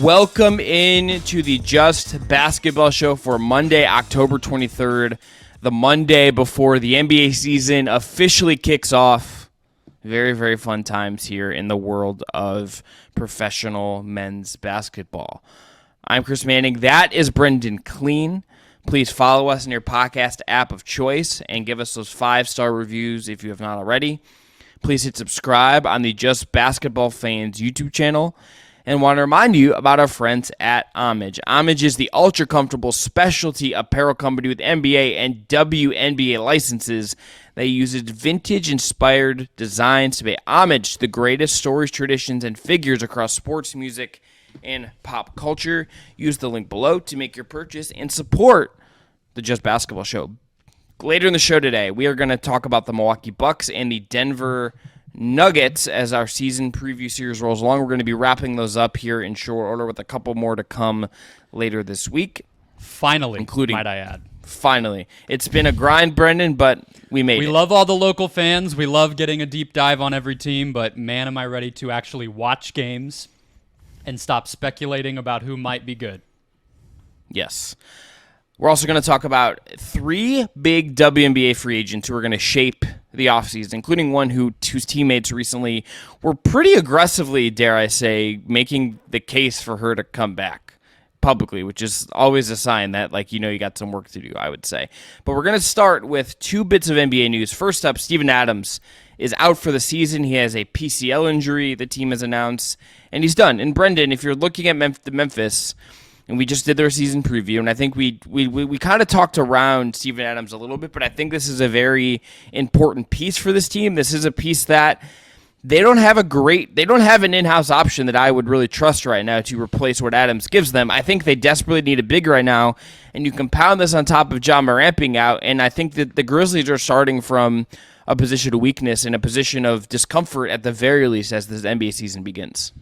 Welcome in to the Just Basketball Show for Monday, October 23rd, the Monday before the NBA season officially kicks off. Very, very fun times here in the world of professional men's basketball. I'm Chris Manning. That is Brendon Kleen. Please follow us in your podcast app of choice and give us those 5-star reviews if you have not already. Please hit subscribe on the Just Basketball Fans YouTube channel. And want to remind you about our friends at Homage. Homage is the ultra-comfortable specialty apparel company with NBA and WNBA licenses that uses vintage-inspired designs to pay homage to the greatest stories, traditions, and figures across sports, music, and pop culture. Use the link below to make your purchase and support the Just Basketball Show. Later in the show today, we are going to talk about the Milwaukee Bucks and the Denver Nuggets as our season preview series rolls along. We're going to be wrapping those up here in short order with a couple more to come later this week. Finally, including, might I add. Finally. It's been a grind, Brendon, but we made it. We love all the local fans. We love getting a deep dive on every team, but man, am I ready to actually watch games and stop speculating about who might be good. Yes. We're also going to talk about 3 big WNBA free agents who are going to shape the offseason, including one whose teammates recently were pretty aggressively, dare I say, making the case for her to come back publicly, which is always a sign that, you got some work to do, I would say. But we're going to start with 2 bits of NBA news. First up, Steven Adams is out for the season. He has a PCL injury, the team has announced, and he's done. And Brendon, if you're looking at Memphis, and we just did their season preview, and I think we kind of talked around Steven Adams a little bit, but I think this is a very important piece for this team. This is a piece that they don't have an in-house option that I would really trust right now to replace what Adams gives them. I think they desperately need a big right now, and you compound this on top of John Morant being out, and I think that the Grizzlies are starting from a position of weakness and a position of discomfort at the very least as this NBA season begins.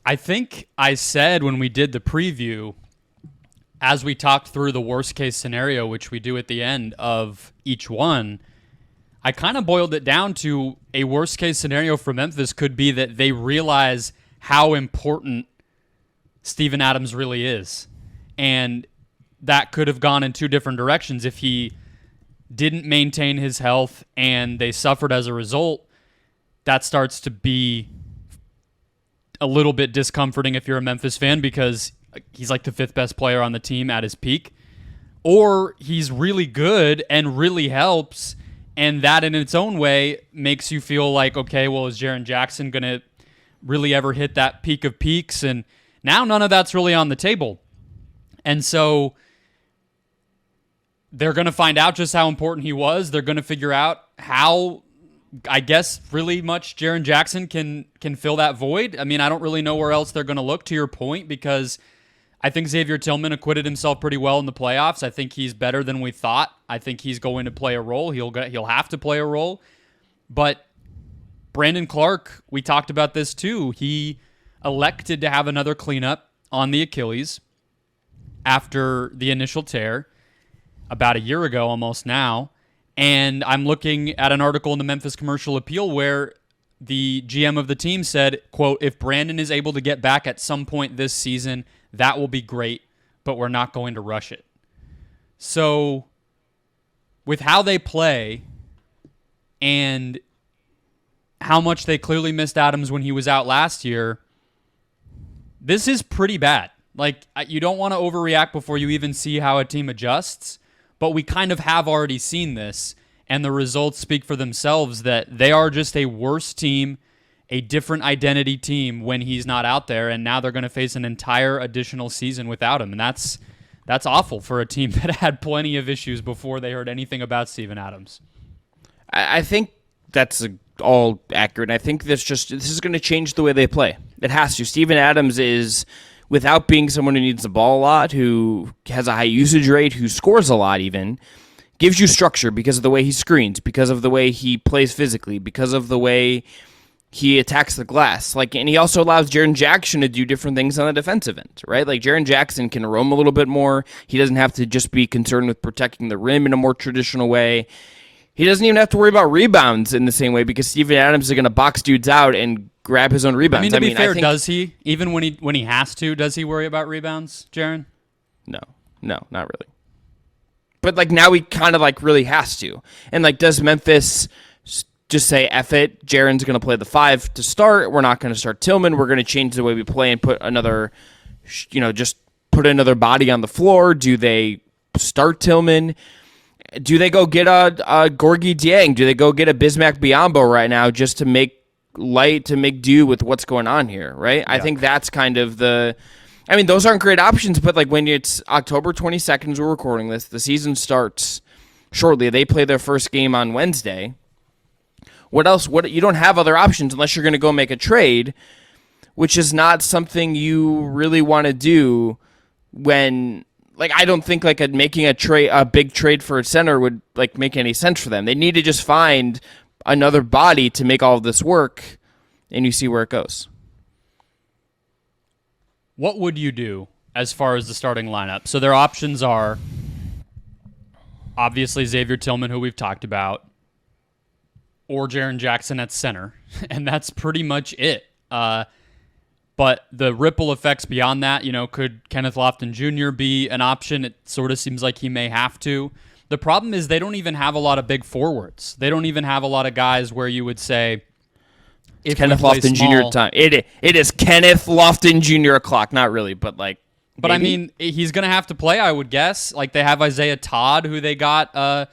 I think I said when we did the preview, as we talked through the worst-case scenario, which we do at the end of each one, I kind of boiled it down to a worst-case scenario for Memphis could be that they realize how important Steven Adams really is. And that could have gone in 2 different directions. If he didn't maintain his health and they suffered as a result, that starts to be a little bit discomforting if you're a Memphis fan because he's like the 5th best player on the team at his peak. Or he's really good and really helps, and that in its own way makes you feel like, okay, well, is Jaren Jackson going to really ever hit that peak of peaks? And now none of that's really on the table. And so they're going to find out just how important he was. They're going to figure out how, I guess, really much Jaren Jackson can fill that void. I mean, I don't really know where else they're going to look, to your point, because I think Xavier Tillman acquitted himself pretty well in the playoffs. I think he's better than we thought. I think he's going to play a role. He'll have to play a role. But Brandon Clarke, we talked about this too. He elected to have another cleanup on the Achilles after the initial tear about a year ago almost now. And I'm looking at an article in the Memphis Commercial Appeal where the GM of the team said, quote, if Brandon is able to get back at some point this season, that will be great, but we're not going to rush it. So with how they play and how much they clearly missed Adams when he was out last year, this is pretty bad. You don't want to overreact before you even see how a team adjusts. But we kind of have already seen this, and the results speak for themselves that they are just a worse team, a different identity team when he's not out there, and now they're going to face an entire additional season without him, and that's awful for a team that had plenty of issues before they heard anything about Steven Adams. I think that's all accurate. I think this is going to change the way they play. It has to. Steven Adams is, without being someone who needs the ball a lot, who has a high usage rate, who scores a lot even, gives you structure because of the way he screens, because of the way he plays physically, because of the way he attacks the glass. And he also allows Jaren Jackson to do different things on the defensive end, right? Jaren Jackson can roam a little bit more. He doesn't have to just be concerned with protecting the rim in a more traditional way. He doesn't even have to worry about rebounds in the same way because Steven Adams is going to box dudes out and grab his own rebounds. To be fair, I think, does he? Even when he has to, does he worry about rebounds, Jaron? No, not really. But like now he kind of like really has to. And like, does Memphis just say, F it, Jaron's going to play the 5 to start. We're not going to start Tillman. We're going to change the way we play and put another, just put another body on the floor. Do they start Tillman? Do they go get a Gorgui Dieng? Do they go get a Bismack Biyombo right now just to make do with what's going on here, right? Yeah. I think that's kind of those aren't great options, but like when it's October 22nd as we're recording this, the season starts shortly. They play their first game on Wednesday. What else? You don't have other options unless you're going to go make a trade, which is not something you really want to do when, like, I don't think like making a big trade for a center would like make any sense for them. They need to just find another body to make all of this work, and you see where it goes. What would you do as far as the starting lineup? So their options are obviously Xavier Tillman, who we've talked about, or Jaren Jackson at center, and that's pretty much it. But the ripple effects beyond that, could Kenneth Lofton Jr. be an option? It sort of seems like he may have to. The problem is they don't even have a lot of big forwards. They don't even have a lot of guys where you would say, if Kenneth Lofton Jr. time. It is Kenneth Lofton Jr. o'clock. Not really, but like. But maybe. He's going to have to play, I would guess. Like they have Isaiah Todd, who they got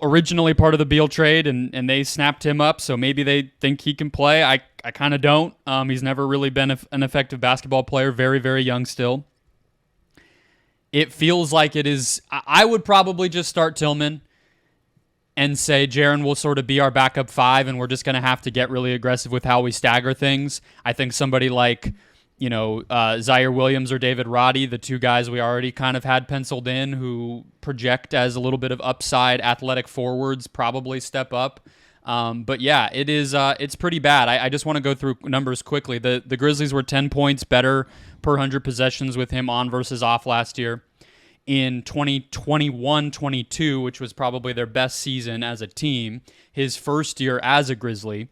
originally part of the Beal trade, and they snapped him up, so maybe they think he can play. I kind of don't. He's never really been an effective basketball player, very, very young still. It feels like it is. I would probably just start Tillman and say Jaren will sort of be our backup 5, and we're just going to have to get really aggressive with how we stagger things. I think somebody like Zaire Williams or David Roddy, the two guys we already kind of had penciled in who project as a little bit of upside athletic forwards, probably step up. But yeah, it's pretty bad. I just want to go through numbers quickly. The Grizzlies were 10 points better per 100 possessions with him on versus off last year. In 2021-22, which was probably their best season as a team, his first year as a Grizzly,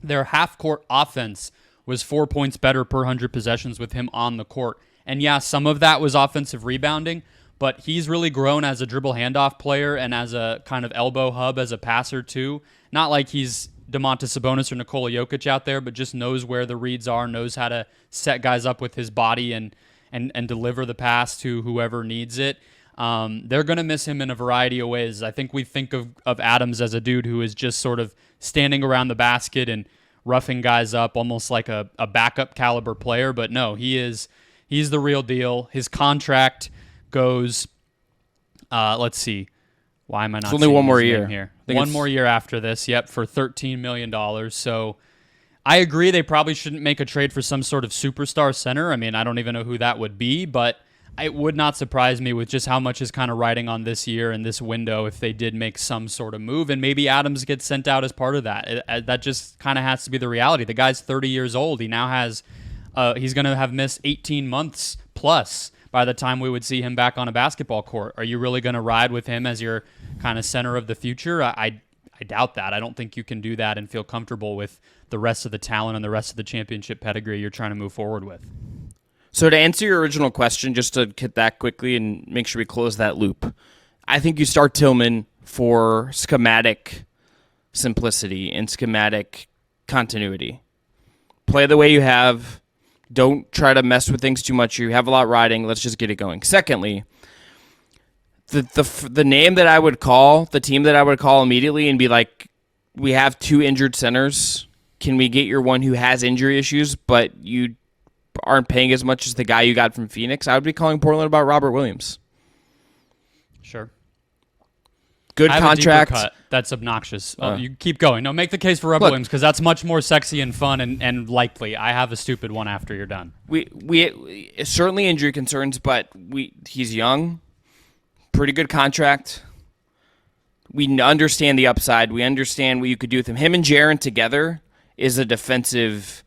their half-court offense was 4 points better per 100 possessions with him on the court. And yeah, some of that was offensive rebounding, but he's really grown as a dribble handoff player and as a kind of elbow hub as a passer too. Not like he's Domantas Sabonis or Nikola Jokic out there, but just knows where the reads are, knows how to set guys up with his body and deliver the pass to whoever needs it. They're going to miss him in a variety of ways. I think we think of Adams as a dude who is just sort of standing around the basket and roughing guys up, almost like a backup caliber player. But no, he's the real deal. His contract goes, let's see. Why am I not it's only one more year here? One more year after this, yep, for $13 million. So I agree they probably shouldn't make a trade for some sort of superstar center. I mean, I don't even know who that would be, but it would not surprise me with just how much is kind of riding on this year and this window if they did make some sort of move, and maybe Adams gets sent out as part of that. That just kind of has to be the reality. The guy's 30 years old. He now has, he's going to have missed 18 months plus by the time we would see him back on a basketball court. Are you really going to ride with him as your kind of center of the future? I doubt that. I don't think you can do that and feel comfortable with the rest of the talent and the rest of the championship pedigree you're trying to move forward with. So to answer your original question, just to hit that quickly and make sure we close that loop, I think you start Tillman for schematic simplicity and schematic continuity. Play the way you have. Don't try to mess with things too much. You have a lot riding. Let's just get it going. Secondly, the name that I would call, the team that I would call immediately and be like, we have 2 injured centers. Can we get your one who has injury issues, but you aren't paying as much as the guy you got from Phoenix? I would be calling Portland about Robert Williams. Sure. Good contract. Cut. That's obnoxious. You keep going. No, make the case for Robert Williams because that's much more sexy and fun and likely. I have a stupid one after you're done. We certainly injury concerns, but he's young. Pretty good contract. We understand the upside. We understand what you could do with him. Him and Jaren together is a defensive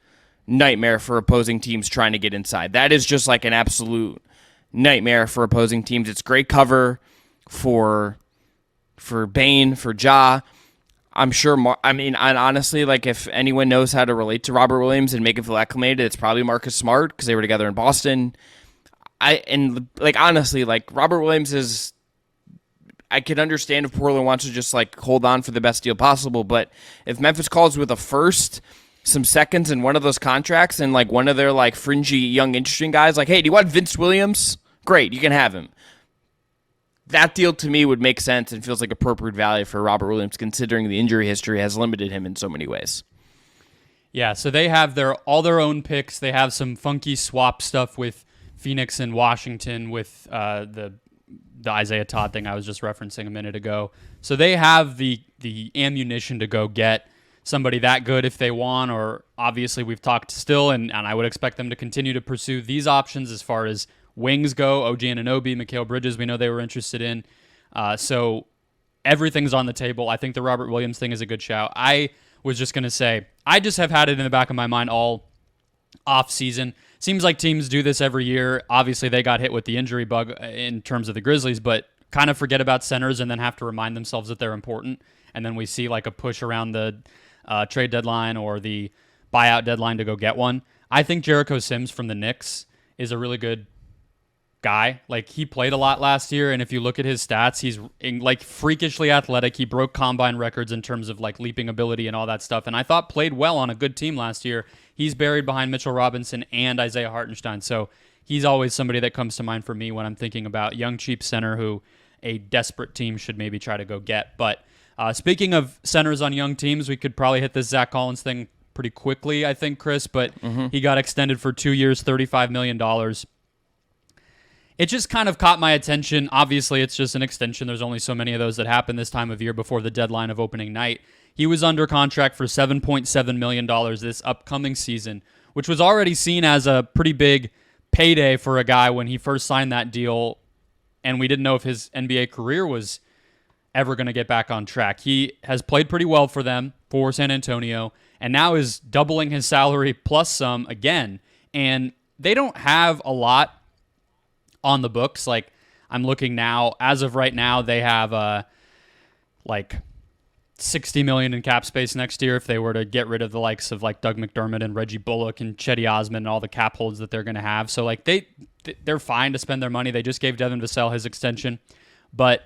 nightmare for opposing teams trying to get inside. That is just like an absolute nightmare for opposing teams. It's great cover for Bane, for Ja. I'm sure. And honestly, like if anyone knows how to relate to Robert Williams and make him feel acclimated, it's probably Marcus Smart because they were together in Boston. Honestly, like Robert Williams is. I could understand if Portland wants to just like hold on for the best deal possible, but if Memphis calls with a first, some seconds, and one of those contracts, and like one of their like fringy young interesting guys, like, hey, do you want Vince Williams? Great, you can have him. That deal to me would make sense and feels like appropriate value for Robert Williams, considering the injury history has limited him in so many ways. Yeah, so they have all their own picks. They have some funky swap stuff with Phoenix and Washington with the Isaiah Todd thing I was just referencing a minute ago. So they have the ammunition to go get somebody that good if they want, or obviously we've talked still, and I would expect them to continue to pursue these options as far as wings go. OG Anunoby, Mikal Bridges, we know they were interested in. So everything's on the table. I think the Robert Williams thing is a good shout. I was just going to say, I just have had it in the back of my mind all off season. Seems like teams do this every year. Obviously, they got hit with the injury bug in terms of the Grizzlies, but kind of forget about centers and then have to remind themselves that they're important. And then we see like a push around the trade deadline or the buyout deadline to go get one. I think Jericho Sims from the Knicks is a really good guy. Like he played a lot last year, and if you look at his stats, he's like freakishly athletic. He broke combine records in terms of like leaping ability and all that stuff, and I thought played well on a good team last year. He's buried behind Mitchell Robinson and Isaiah Hartenstein, so he's always somebody that comes to mind for me when I'm thinking about young cheap center who a desperate team should maybe try to go get. But speaking of centers on young teams, we could probably hit this Zach Collins thing pretty quickly, I think, Chris, but he got extended for 2 years, $35 million. It just kind of caught my attention. Obviously, it's just an extension. There's only so many of those that happen this time of year before the deadline of opening night. He was under contract for $7.7 million this upcoming season, which was already seen as a pretty big payday for a guy when he first signed that deal, and we didn't know if his NBA career was ever going to get back on track. He has played pretty well for them, for San Antonio, and now is doubling his salary plus some again. And they don't have a lot on the books. Like, I'm looking now, as of right now, they have like $60 million in cap space next year if they were to get rid of the likes of like Doug McDermott and Reggie Bullock and Chetty Osman and all the cap holds that they're going to have. So like they're fine to spend their money. They just gave Devin Vassell his extension, but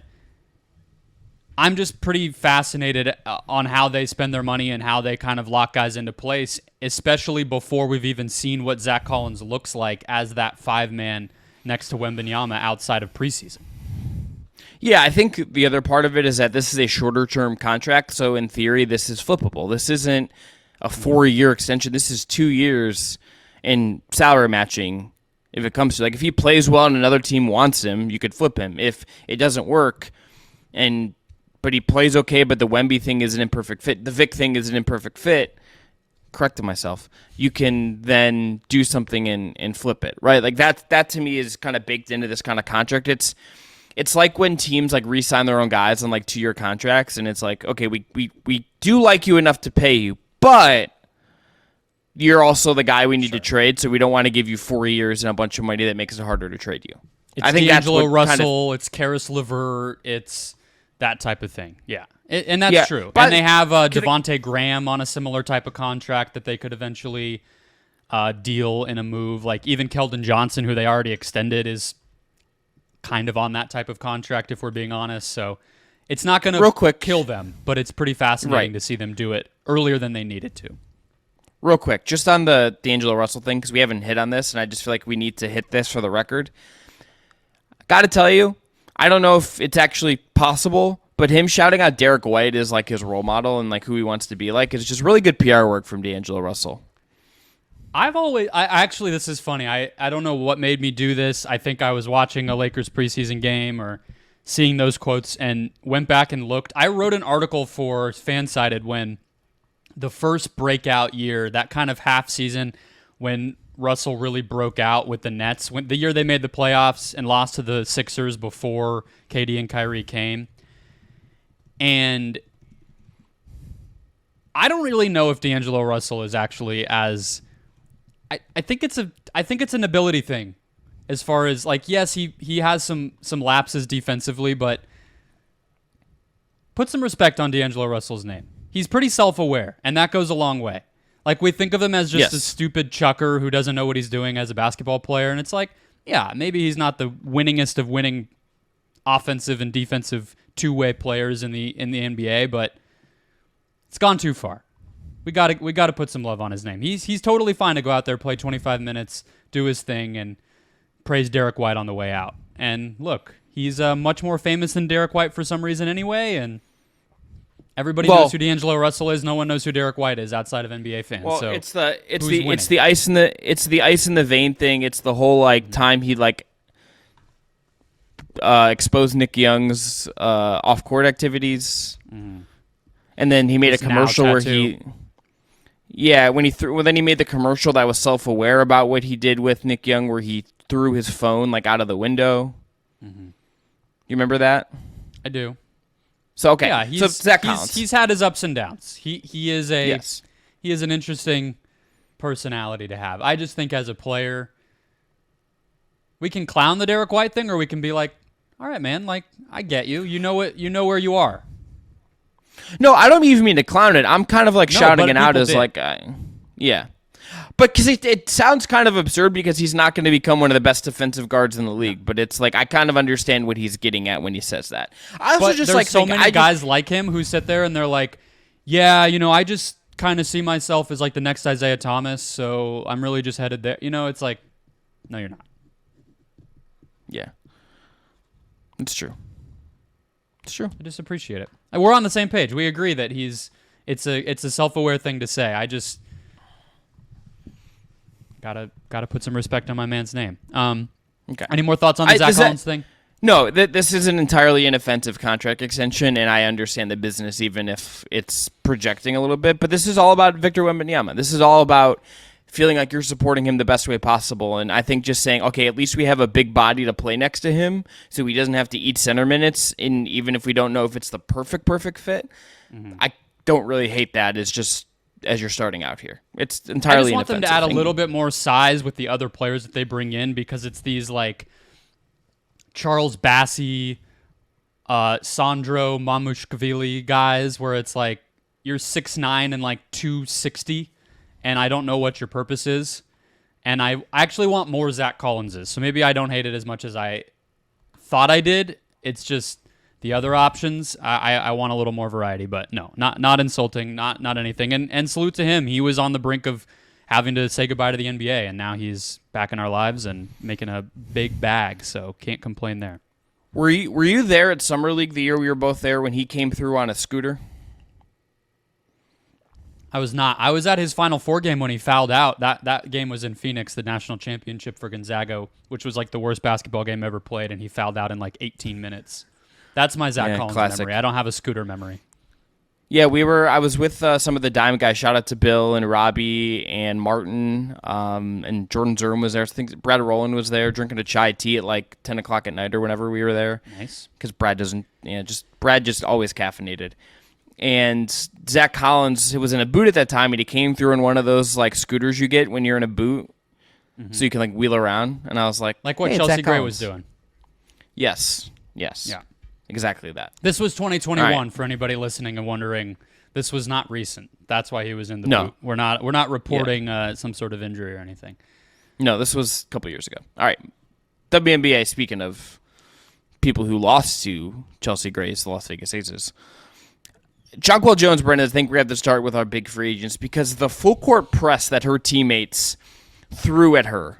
I'm just pretty fascinated on how they spend their money and how they kind of lock guys into place, especially before we've even seen what Zach Collins looks like as that 5-man next to Wembanyama outside of preseason. Yeah, I think the other part of it is that this is a shorter-term contract, so in theory, this is flippable. This isn't a 4-year extension. This is 2 years in salary matching. If it comes to, like, if he plays well and another team wants him, you could flip him. If it doesn't work, but he plays okay, but the Wemby thing is an imperfect fit, the Vic thing is an imperfect fit, corrected myself, you can then do something and flip it, right? Like that to me is kind of baked into this kind of contract. It's like when teams like re-sign their own guys on like 2-year contracts, and it's like, okay, we do like you enough to pay you, but you're also the guy we need to trade, so we don't want to give you 4 years and a bunch of money that makes it harder to trade you. It's I think D'Angelo Russell, it's Karis LeVert, it's that type of thing. Yeah. And that's true. And they have Devontae Graham on a similar type of contract that they could eventually deal in a move. Like even Keldon Johnson, who they already extended, is kind of on that type of contract, if we're being honest. So it's not going to kill them, but it's pretty fascinating to see them do it earlier than they needed to. Real quick, just on the D'Angelo Russell thing, because we haven't hit on this, and I just feel like we need to hit this for the record. Got to tell you, I don't know if it's actually possible, but him shouting out Derek White is like his role model and like who he wants to be like. It's just really good PR work from D'Angelo Russell. Actually, this is funny. I don't know what made me do this. I think I was watching a Lakers preseason game or seeing those quotes and went back and looked. I wrote an article for Fansided when the first breakout year, that kind of half season when Russell really broke out with the Nets, when the year they made the playoffs and lost to the Sixers before KD and Kyrie came. And I don't really know if D'Angelo Russell is actually as I think it's an ability thing, as far as like, yes, he has some lapses defensively, but put some respect on D'Angelo Russell's name. he's pretty self-aware, and that goes a long way. Like, we think of him as just a stupid chucker who doesn't know what he's doing as a basketball player, and it's like, yeah, maybe he's not the winningest of winning offensive and defensive two-way players in the NBA, but it's gone too far. We got to put some love on his name. He's totally fine to go out there, play 25 minutes, do his thing, and praise Derek White on the way out. And look, he's much more famous than Derek White for some reason anyway, and everybody knows who D'Angelo Russell is. No one knows who Derek White is outside of NBA fans. Well, so it's the ice in the vein thing. It's the whole time he exposed Nick Young's off-court activities, and then he made a commercial where then he made the commercial that was self-aware about what he did with Nick Young, where he threw his phone out of the window. You remember that? I do. So okay, yeah, that counts. He's had his ups and downs. He is an interesting personality to have. I just think as a player, we can clown the Derek White thing, or we can be like, all right, man, I get you. You know it. You know where you are. No, I don't even mean to clown it. I'm kind of shouting it out as yeah. But because it sounds kind of absurd because he's not going to become one of the best defensive guards in the league. But it's I kind of understand what he's getting at when he says that. I also there's so many guys like him who sit there and they're like, yeah, I just kind of see myself as the next Isaiah Thomas, so I'm really just headed there. It's like, no, you're not. Yeah. It's true. It's true. I just appreciate it. We're on the same page. We agree that it's a self-aware thing to say. I just gotta put some respect on my man's name. Okay. Any more thoughts on the Zach Collins thing? No, this is an entirely inoffensive contract extension, and I understand the business even if it's projecting a little bit. But this is all about Victor Wembanyama. This is all about feeling like you're supporting him the best way possible. And I think just saying, okay, at least we have a big body to play next to him so he doesn't have to eat center minutes, even if we don't know if it's the perfect fit. I don't really hate that as you're starting out here. It's entirely inoffensive. I just want them to add a little bit more size with the other players that they bring in, because it's these Charles Bassey, Sandro Mamushvili guys where it's you're 6'9" and 260, and I don't know what your purpose is. And I actually want more Zach Collinses, so maybe I don't hate it as much as I thought I did. It's just the other options. I want a little more variety, but no, not insulting, not anything. And salute to him. He was on the brink of having to say goodbye to the NBA, and now he's back in our lives and making a big bag, so can't complain there. Were you there at Summer League the year we were both there when he came through on a scooter? I was not. I was at his Final Four game when he fouled out. That game was in Phoenix, the national championship for Gonzaga, which was the worst basketball game ever played, and he fouled out in 18 minutes. That's my Zach Collins classic memory. I don't have a scooter memory. Yeah, I was with some of the Dime guys. Shout out to Bill and Robbie and Martin, and Jordan Zerm was there. I think Brad Rowland was there drinking a chai tea at 10 o'clock at night or whenever we were there. Nice. Because Brad just always caffeinated. And Zach Collins was in a boot at that time, and he came through in one of those scooters you get when you're in a boot, so you can wheel around. And I was like what hey, Chelsea Gray was doing. Yes. Yeah. Exactly that. This was 2021 for anybody listening and wondering. This was not recent. That's why he was in the boot. We're not reporting some sort of injury or anything. No, this was a couple years ago. All right. WNBA, speaking of people who lost to Chelsea Gray's, the Las Vegas Aces. Jonquel Jones, Brendon, I think we have to start with our big free agents because the full court press that her teammates threw at her,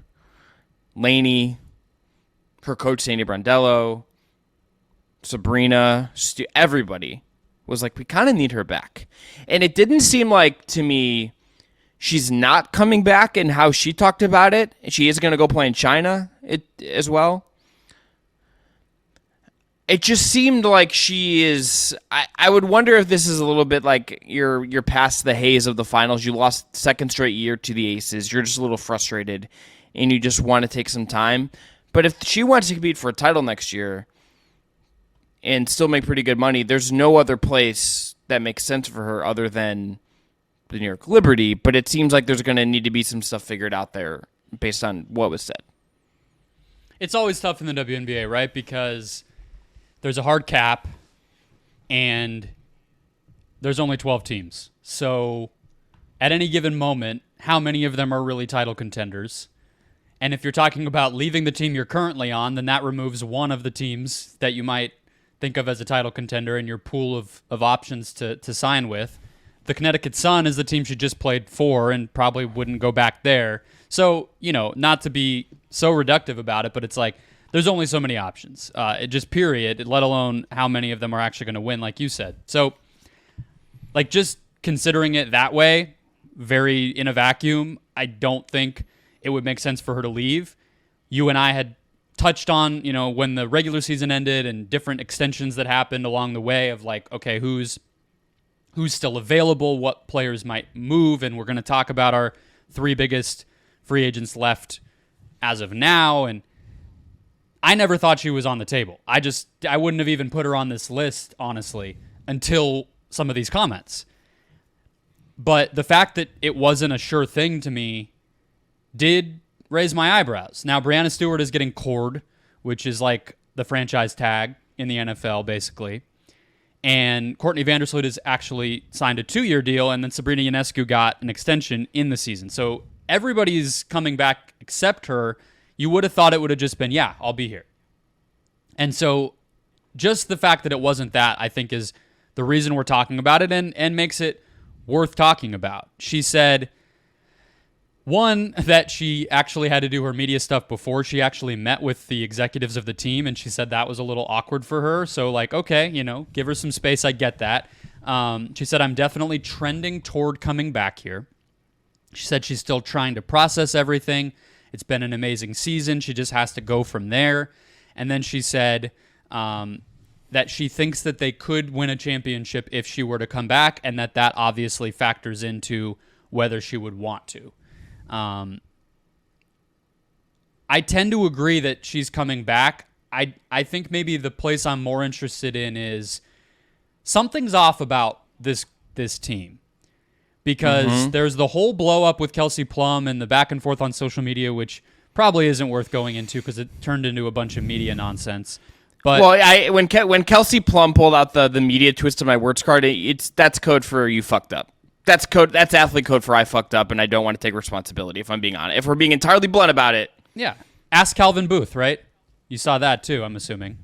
Laney, her coach Sandy Brondello, Sabrina, everybody was we kind of need her back. And it didn't seem to me she's not coming back, and how she talked about it. She is going to go play in China as well. It just seemed like she is. I would wonder if this is a little bit you're past the haze of the finals. You lost second straight year to the Aces. You're just a little frustrated, and you just want to take some time. But if she wants to compete for a title next year and still make pretty good money, there's no other place that makes sense for her other than the New York Liberty. But it seems like there's going to need to be some stuff figured out there based on what was said. It's always tough in the WNBA, right? Because there's a hard cap, and there's only 12 teams. So at any given moment, how many of them are really title contenders? And if you're talking about leaving the team you're currently on, then that removes one of the teams that you might think of as a title contender in your pool of options to sign with. The Connecticut Sun is the team she just played for and probably wouldn't go back there. So, not to be so reductive about it, but it's like there's only so many options. Period, let alone how many of them are actually going to win, like you said. So, just considering it that way, very in a vacuum, I don't think it would make sense for her to leave. You and I had touched on, when the regular season ended and different extensions that happened along the way of okay, who's still available, what players might move, and we're going to talk about our 3 biggest free agents left as of now. And I never thought she was on the table. I wouldn't have even put her on this list, honestly, until some of these comments. But the fact that it wasn't a sure thing to me did raise my eyebrows. Now, Breanna Stewart is getting cored, which is like the franchise tag in the NFL, basically. And Courtney Vandersloot has actually signed a 2-year deal, and then Sabrina Ionescu got an extension in the season. So everybody's coming back except her. You would have thought it would have just been, yeah, I'll be here. And so just the fact that it wasn't that, I think, is the reason we're talking about it and makes it worth talking about. She said, one, that she actually had to do her media stuff before she actually met with the executives of the team, and she said that was a little awkward for her. So, okay, give her some space. I get that. She said, I'm definitely trending toward coming back here. She said she's still trying to process everything. It's been an amazing season. She just has to go from there. And then she said that she thinks that they could win a championship if she were to come back, and that obviously factors into whether she would want to. I tend to agree that she's coming back. I think maybe the place I'm more interested in is something's off about this team. Because there's the whole blow up with Kelsey Plum and the back and forth on social media, which probably isn't worth going into because it turned into a bunch of media nonsense. But when Kelsey Plum pulled out the media twist of my words card, that's code for you fucked up. That's athlete code for I fucked up, and I don't want to take responsibility. If I'm being honest, if we're being entirely blunt about it, yeah. Ask Calvin Booth, right? You saw that too, I'm assuming.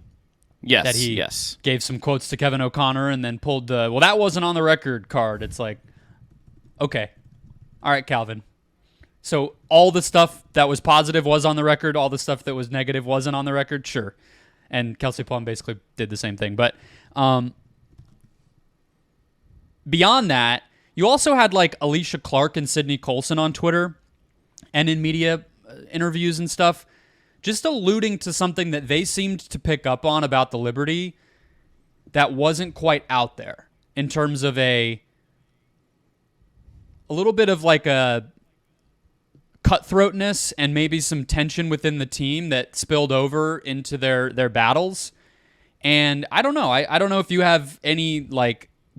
Yes. That he yes. gave some quotes to Kevin O'Connor and then pulled the that wasn't on the record card. It's like, okay, all right, Calvin. So all the stuff that was positive was on the record. All the stuff that was negative wasn't on the record. Sure. And Kelsey Plum basically did the same thing. But beyond that, you also had Alicia Clark and Sydney Colson on Twitter and in media interviews and stuff, just alluding to something that they seemed to pick up on about the Liberty that wasn't quite out there in terms of a little bit of a cutthroatness and maybe some tension within the team that spilled over into their battles. And I don't know. I don't know if you have any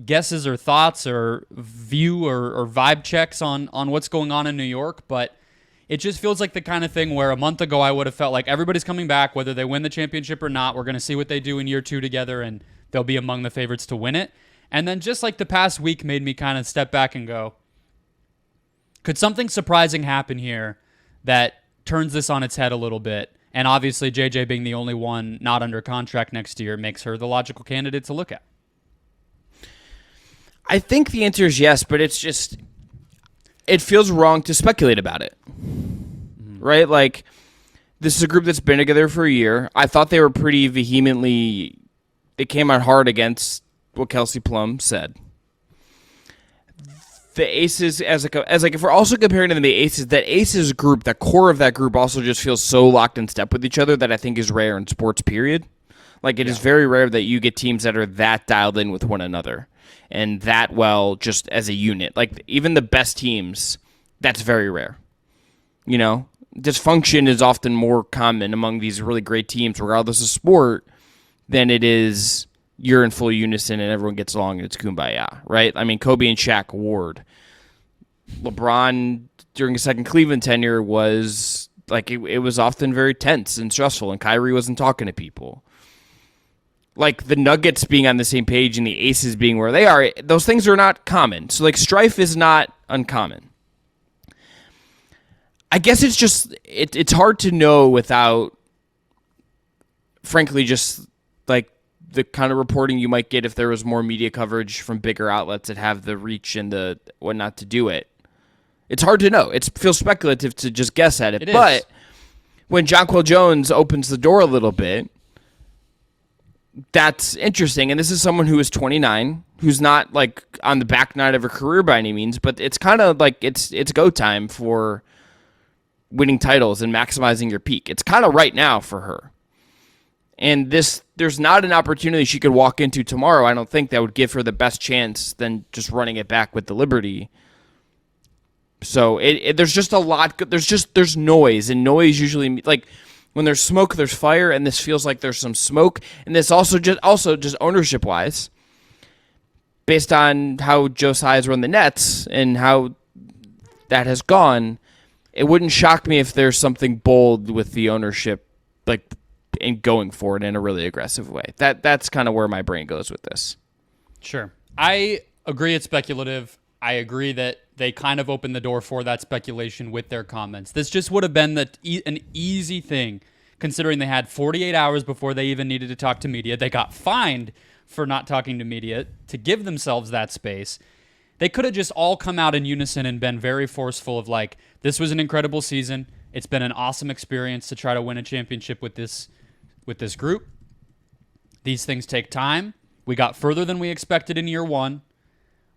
guesses or thoughts or view or vibe checks on what's going on in New York, but it just feels like the kind of thing where a month ago I would have felt like everybody's coming back, whether they win the championship or not. We're going to see what they do in year 2 together, and they'll be among the favorites to win it. And then just the past week made me kind of step back and go, could something surprising happen here that turns this on its head a little bit? And obviously JJ being the only one not under contract next year makes her the logical candidate to look at. I think the answer is yes, but it's just, it feels wrong to speculate about it. Right? This is a group that's been together for a year. I thought they were pretty vehemently, they came out hard against what Kelsey Plum said. The Aces, if we're also comparing to the Aces, that Aces group, that core of that group also just feels so locked in step with each other that I think is rare in sports, period. It is very rare that you get teams that are that dialed in with one another and that well just as a unit. Even the best teams, that's very rare. Dysfunction is often more common among these really great teams, regardless of sport, than it is you're in full unison and everyone gets along and it's kumbaya, right? I mean, Kobe and Shaq Ward. LeBron, during his second Cleveland tenure, was it was often very tense and stressful, and Kyrie wasn't talking to people. like the Nuggets being on the same page and the Aces being where they are, those things are not common. So like strife is not uncommon. I guess it's just it's hard to know without, frankly, just like the kind of reporting you might get if there was more media coverage from bigger outlets that have the reach and the whatnot to do it. It's hard to know. It feels speculative to just guess at it. But when Jonquel Jones opens the door a little bit, that's interesting. And this is someone who is 29, who's not like on the back nine of her career by any means, but it's kind of like it's go time for winning titles and maximizing your peak. It's kind of right now for her. And there's not an opportunity she could walk into tomorrow, I don't think, that would give her the best chance than just running it back with the Liberty. So there's just a lot. There's noise, and noise usually, like when there's smoke, there's fire, and this feels like there's some smoke. And this also just ownership wise, based on how Joe Tsai's run the Nets and how that has gone, it wouldn't shock me if there's something bold with the ownership, like in going for it in a really aggressive way. That's kind of where my brain goes with this. Sure, I agree. It's speculative. I agree that they kind of opened the door for that speculation with their comments. This just would have been an easy thing, considering they had 48 hours before they even needed to talk to media. They got fined for not talking to media to give themselves that space. They could have just all come out in unison and been very forceful of like, this was an incredible season. It's been an awesome experience to try to win a championship with this group. These things take time. We got further than we expected in year one.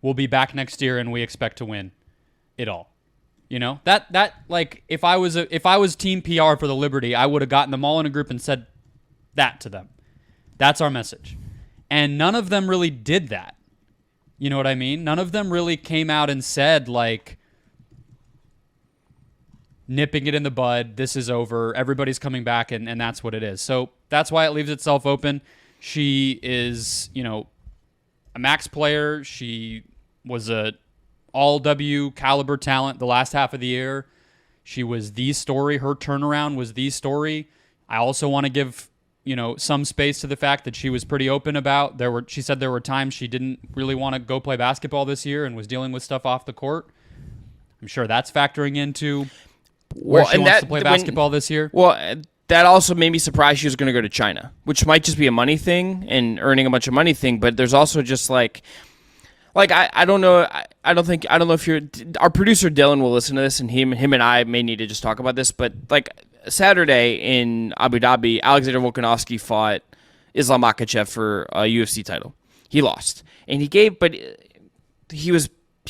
We'll be back next year, and we expect to win it all. You know, that like if I was team PR for the Liberty, I would have gotten them all in a group and said that to them. That's our message. And none of them really did that. You know what I mean? None of them really came out and said like, nipping it in the bud, this is over, everybody's coming back, and that's what it is. So that's why it leaves itself open. She is, a max player. She was a all-W caliber talent the last half of the year. She was the story. Her turnaround was the story. I also want to give, some space to the fact that she was pretty open about. She said there were times she didn't really want to go play basketball this year and was dealing with stuff off the court. I'm sure that's factoring into where she wants to play basketball this year. Well, that also made me surprised she was going to go to China, which might just be a money thing and earning a bunch of money thing. But there's also just like I don't know. I don't know if our producer Dylan will listen to this, and him and I may need to just talk about this. But like Saturday in Abu Dhabi, Alexander Volkanovski fought Islam Makhachev for a UFC title. He lost, and he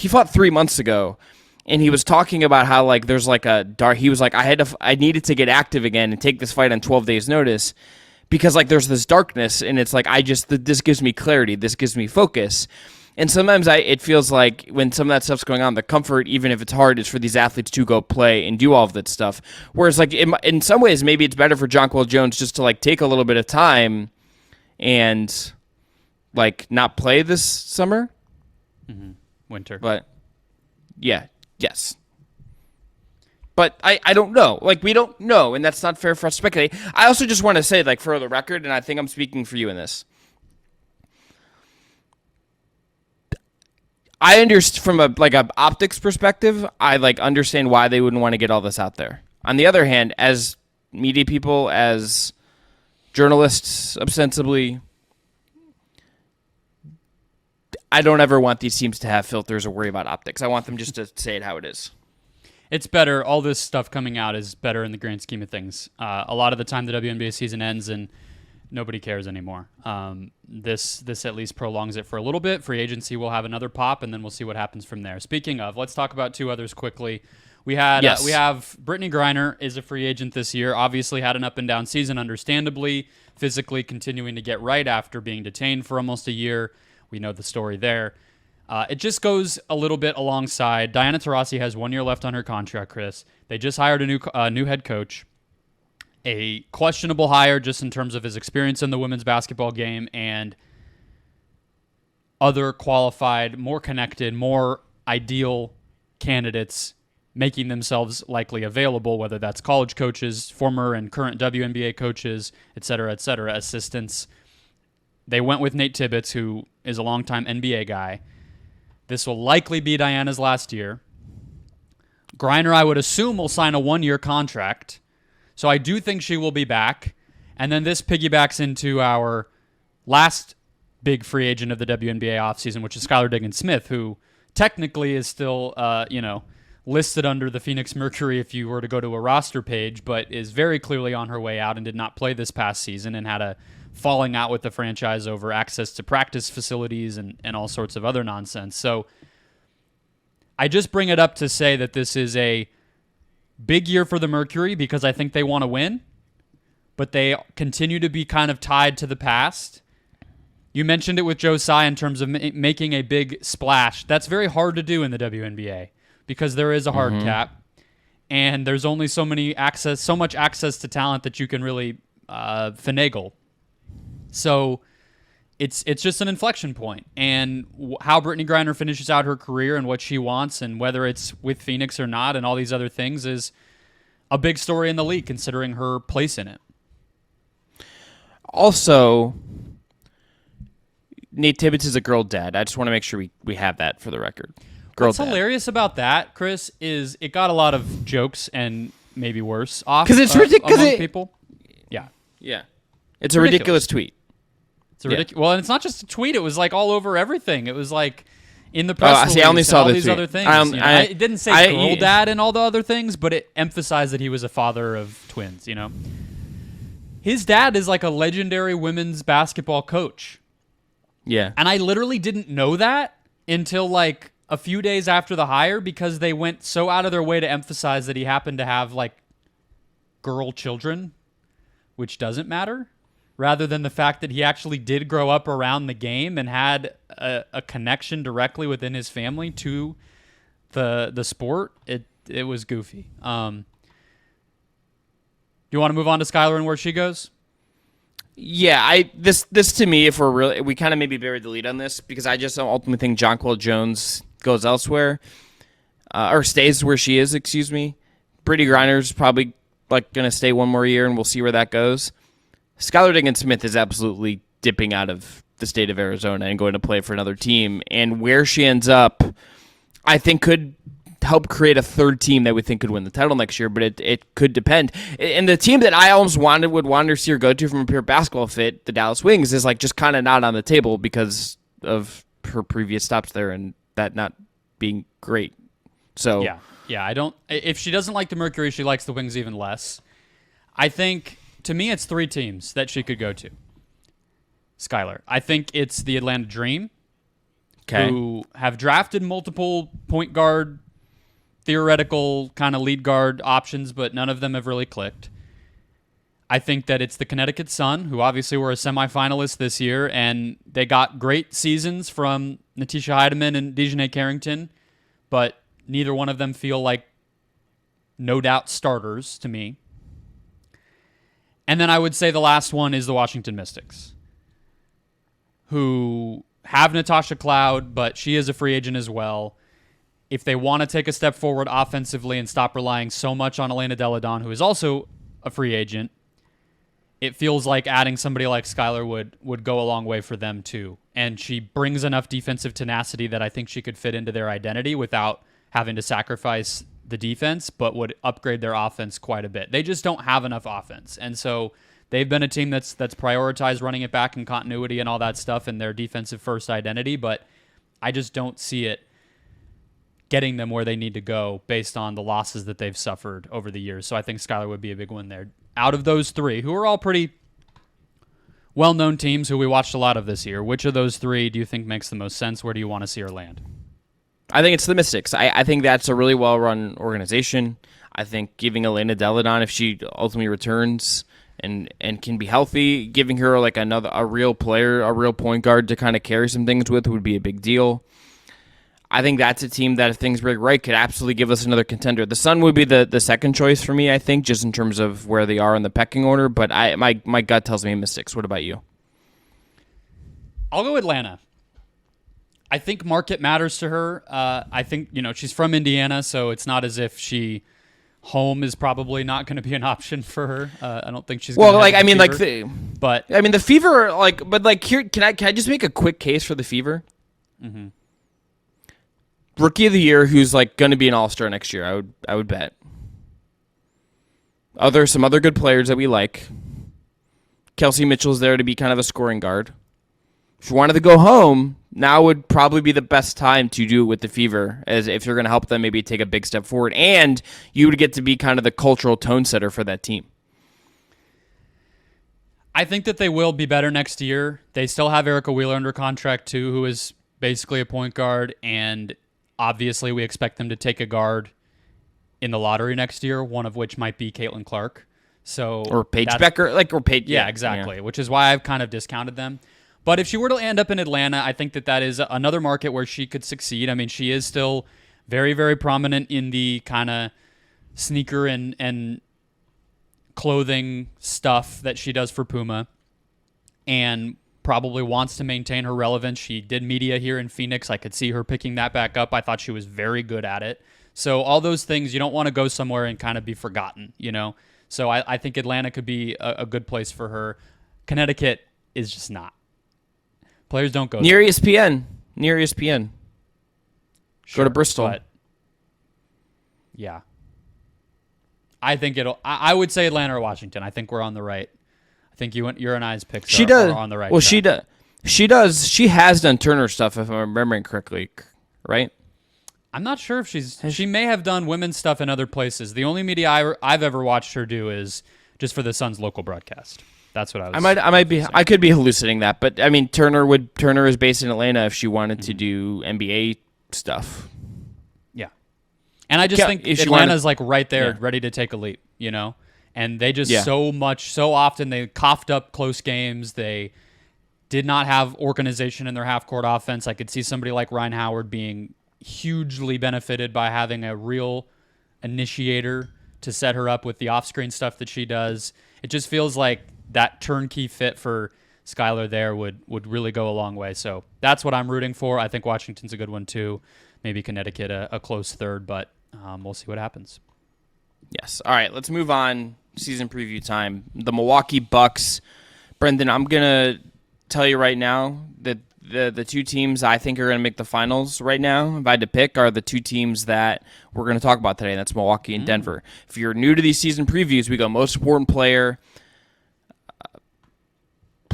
fought 3 months ago. And he was talking about how like there's like a dark. He was like, I needed to get active again and take this fight on 12 days notice because like there's this darkness, and it's like this gives me clarity, this gives me focus. And sometimes it feels like when some of that stuff's going on, the comfort, even if it's hard, is for these athletes to go play and do all of that stuff. Whereas like in some ways, maybe it's better for Jonquel Jones just to like take a little bit of time and like not play this summer, winter, but yeah. Yes. But I don't know. Like, we don't know, and that's not fair for us to speculate. I also just want to say, like, for the record, and I think I'm speaking for you in this, I understand from a optics perspective, I, like, understand why they wouldn't want to get all this out there. On the other hand, as media people, as journalists, ostensibly, I don't ever want these teams to have filters or worry about optics. I want them just to say it how it is. It's better. All this stuff coming out is better in the grand scheme of things. A lot of the time the WNBA season ends and nobody cares anymore. This at least prolongs it for a little bit. Free agency will have another pop, and then we'll see what happens from there. Speaking of, let's talk about two others quickly. We have Brittney Griner is a free agent this year. Obviously had an up and down season, understandably, physically continuing to get right after being detained for almost a year. We know the story there. It just goes a little bit alongside. Diana Taurasi has 1 year left on her contract, Chris. They just hired a new head coach. A questionable hire just in terms of his experience in the women's basketball game and other qualified, more connected, more ideal candidates making themselves likely available, whether that's college coaches, former and current WNBA coaches, et cetera, assistants. they went with Nate Tibbetts, who is a longtime NBA guy. This will likely be Diana's last year. Griner, I would assume, will sign a 1-year contract. So I do think she will be back. And then this piggybacks into our last big free agent of the WNBA offseason, which is Skylar Diggins-Smith, who technically is still, listed under the Phoenix Mercury if you were to go to a roster page, but is very clearly on her way out and did not play this past season and had a falling out with the franchise over access to practice facilities and all sorts of other nonsense. So I just bring it up to say that this is a big year for the Mercury because I think they want to win, but they continue to be kind of tied to the past. You mentioned it with Joe Tsai in terms of making a big splash. That's very hard to do in the WNBA because there is a hard cap, and there's only so much access to talent that you can really finagle. So it's just an inflection point, and how Brittney Griner finishes out her career and what she wants, and whether it's with Phoenix or not, and all these other things is a big story in the league considering her place in it. Also, Nate Tibbetts is a girl dad. I just want to make sure we have that for the record. What's hilarious about that, Chris, is it got a lot of jokes and maybe worse off because it's ridiculous. People. Yeah. It's a ridiculous tweet. It's ridiculous. Well, and it's not just a tweet. It was like all over everything. It was like in the press release. I only saw all the these tweet. Other things. It didn't say girl dad and all the other things, but it emphasized that he was a father of twins. His dad is like a legendary women's basketball coach. Yeah, and I literally didn't know that until like a few days after the hire because they went so out of their way to emphasize that he happened to have like girl children, which doesn't matter, rather than the fact that he actually did grow up around the game and had a connection directly within his family to the sport. It was goofy. Do you want to move on to Skylar and where she goes? Yeah, this to me, if we're really, we kind of maybe buried the lead on this because I just ultimately think Jonquel Jones goes elsewhere, or stays where she is. Excuse me. Brittney Griner's probably like going to stay one more year, and we'll see where that goes. Skylar Diggins-Smith is absolutely dipping out of the state of Arizona and going to play for another team, and where she ends up, I think could help create a third team that we think could win the title next year, but it could depend. And the team that I almost would want to see her go to from a pure basketball fit, the Dallas Wings, is like just kind of not on the table because of her previous stops there and that not being great. So yeah, I don't. If she doesn't like the Mercury, she likes the Wings even less. I think to me, it's 3 teams that she could go to. Skylar, I think it's the Atlanta Dream, who have drafted multiple point guard, theoretical kind of lead guard options, but none of them have really clicked. I think that it's the Connecticut Sun, who obviously were a semifinalist this year, and they got great seasons from Natisha Heidemann and Dejanay Carrington, but neither one of them feel like no doubt starters to me. And then I would say the last one is the Washington Mystics, who have Natasha Cloud, but she is a free agent as well. If they want to take a step forward offensively and stop relying so much on Elena Delle Donne, who is also a free agent, it feels like adding somebody like Skylar would go a long way for them too. And she brings enough defensive tenacity that I think she could fit into their identity without having to sacrifice the defense, but would upgrade their offense quite a bit. They just don't have enough offense. And so they've been a team that's prioritized running it back and continuity and all that stuff in their defensive first identity, but I just don't see it getting them where they need to go based on the losses that they've suffered over the years. So I think Skylar would be a big one there. Out of those 3, who are all pretty well-known teams who we watched a lot of this year, which of those 3 do you think makes the most sense? Where do you want to see her land? I think it's the Mystics. I think that's a really well-run organization. I think giving Elena Delle Donne, if she ultimately returns and can be healthy, giving her like a real player, a real point guard to kind of carry some things with would be a big deal. I think that's a team that, if things break right, could absolutely give us another contender. The Sun would be the second choice for me, I think, just in terms of where they are in the pecking order. But my gut tells me Mystics. What about you? I'll go Atlanta. I think market matters to her. I think she's from Indiana, so it's not as if she Home is probably not going to be an option for her. I don't think she's. Well, gonna like have I mean, fever. the Fever, like, but like here, can I just make a quick case for the Fever? Mm-hmm. Rookie of the year, who's like going to be an All-Star next year. I would bet. Some other good players that we like. Kelsey Mitchell's there to be kind of a scoring guard. If you wanted to go home, now would probably be the best time to do it with the Fever, as if you're going to help them maybe take a big step forward, and you would get to be kind of the cultural tone setter for that team. I think that they will be better next year. They still have Erica Wheeler under contract too, who is basically a point guard, and obviously we expect them to take a guard in the lottery next year, one of which might be Caitlin Clark. Or Paige Becker, Yeah, exactly. Yeah. Which is why I've kind of discounted them. But if she were to end up in Atlanta, I think that is another market where she could succeed. I mean, she is still very, very prominent in the kind of sneaker and clothing stuff that she does for Puma, and probably wants to maintain her relevance. She did media here in Phoenix. I could see her picking that back up. I thought she was very good at it. So all those things, you don't want to go somewhere and kind of be forgotten, you know? So I think Atlanta could be a good place for her. Connecticut is just not. Players don't go near there. ESPN. Sure, go to Bristol. But yeah. I think I would say Atlanta or Washington. I think we're on the right. I think your and I's picks are on the right Well, track. She does. She has done Turner stuff, if I'm remembering correctly, right? I'm not sure if she may have done women's stuff in other places. The only media I've ever watched her do is just for the Suns local broadcast. That's what I was. I could be hallucinating that, but I mean, Turner is based in Atlanta if she wanted to do NBA stuff. Yeah, and I just think Atlanta's like right there, ready to take a leap, you know. And they just so often they coughed up close games. They did not have organization in their half court offense. I could see somebody like Ryan Howard being hugely benefited by having a real initiator to set her up with the off-screen stuff that she does. It just feels like that turnkey fit for Skylar there would really go a long way. So that's what I'm rooting for. I think Washington's a good one too. Maybe Connecticut a close third, but we'll see what happens. Yes. All right, let's move on. Season preview time. The Milwaukee Bucks. Brendon, I'm going to tell you right now that the two teams I think are going to make the finals right now, if I had to pick, are the two teams that we're going to talk about today. That's Milwaukee and Denver. If you're new to these season previews, we go most important player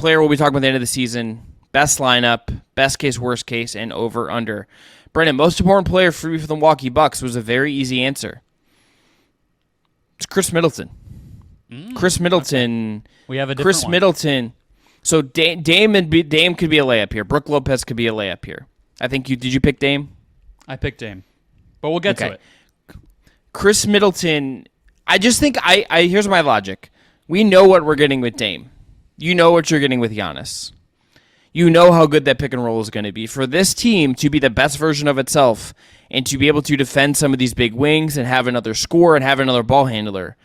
we'll be talking about at the end of the season, best lineup, best case, worst case, and over, under. Brendon, most important player for me for the Milwaukee Bucks was a very easy answer. It's Chris Middleton. Chris Middleton. Okay. We have a different Chris one. Middleton. So Dame could be a layup here. Brooke Lopez could be a layup here. I think did you pick Dame? I picked Dame, but we'll get to it. Chris Middleton. I just think here's my logic. We know what we're getting with Dame. You know what you're getting with Giannis. You know how good that pick and roll is going to be. For this team to be the best version of itself and to be able to defend some of these big wings and have another score and have another ball handler,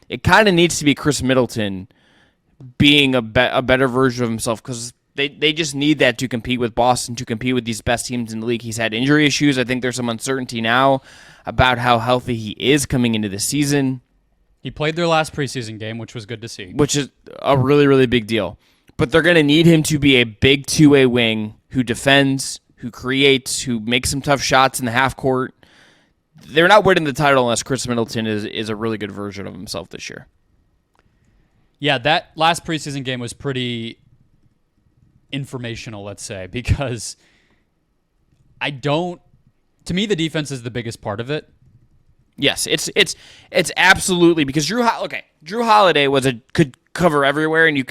it kind of needs to be Chris Middleton being a better version of himself, because they just need that to compete with Boston, to compete with these best teams in the league. He's had injury issues. I think there's some uncertainty now about how healthy he is coming into the season. He played their last preseason game, which was good to see. Which is a really, really big deal. But they're going to need him to be a big two-way wing who defends, who creates, who makes some tough shots in the half court. They're not winning the title unless Chris Middleton is a really good version of himself this year. Yeah, that last preseason game was pretty informational, let's say, because to me, the defense is the biggest part of it. Yes, it's absolutely, because Drew Holiday could cover everywhere, and you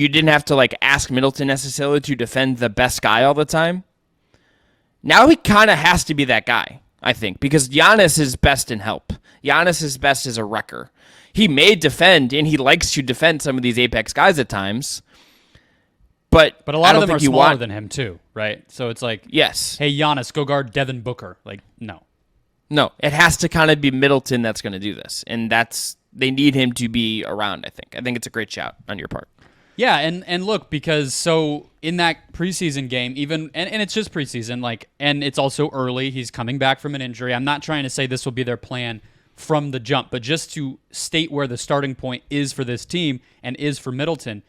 didn't have to like ask Middleton necessarily to defend the best guy all the time. Now he kind of has to be that guy, I think, because Giannis is best in help. Giannis is best as a wrecker. He may defend, and he likes to defend some of these apex guys at times. But a lot of them are smaller than him too, right? So it's like, yes, hey, Giannis, go guard Devin Booker. Like, no. No, it has to kind of be Middleton that's going to do this, and they need him to be around, I think. I think it's a great shout on your part. Yeah, and look, because so in that preseason game, even and it's just preseason, and it's also early. He's coming back from an injury. I'm not trying to say this will be their plan from the jump, but just to state where the starting point is for this team and is for Middleton,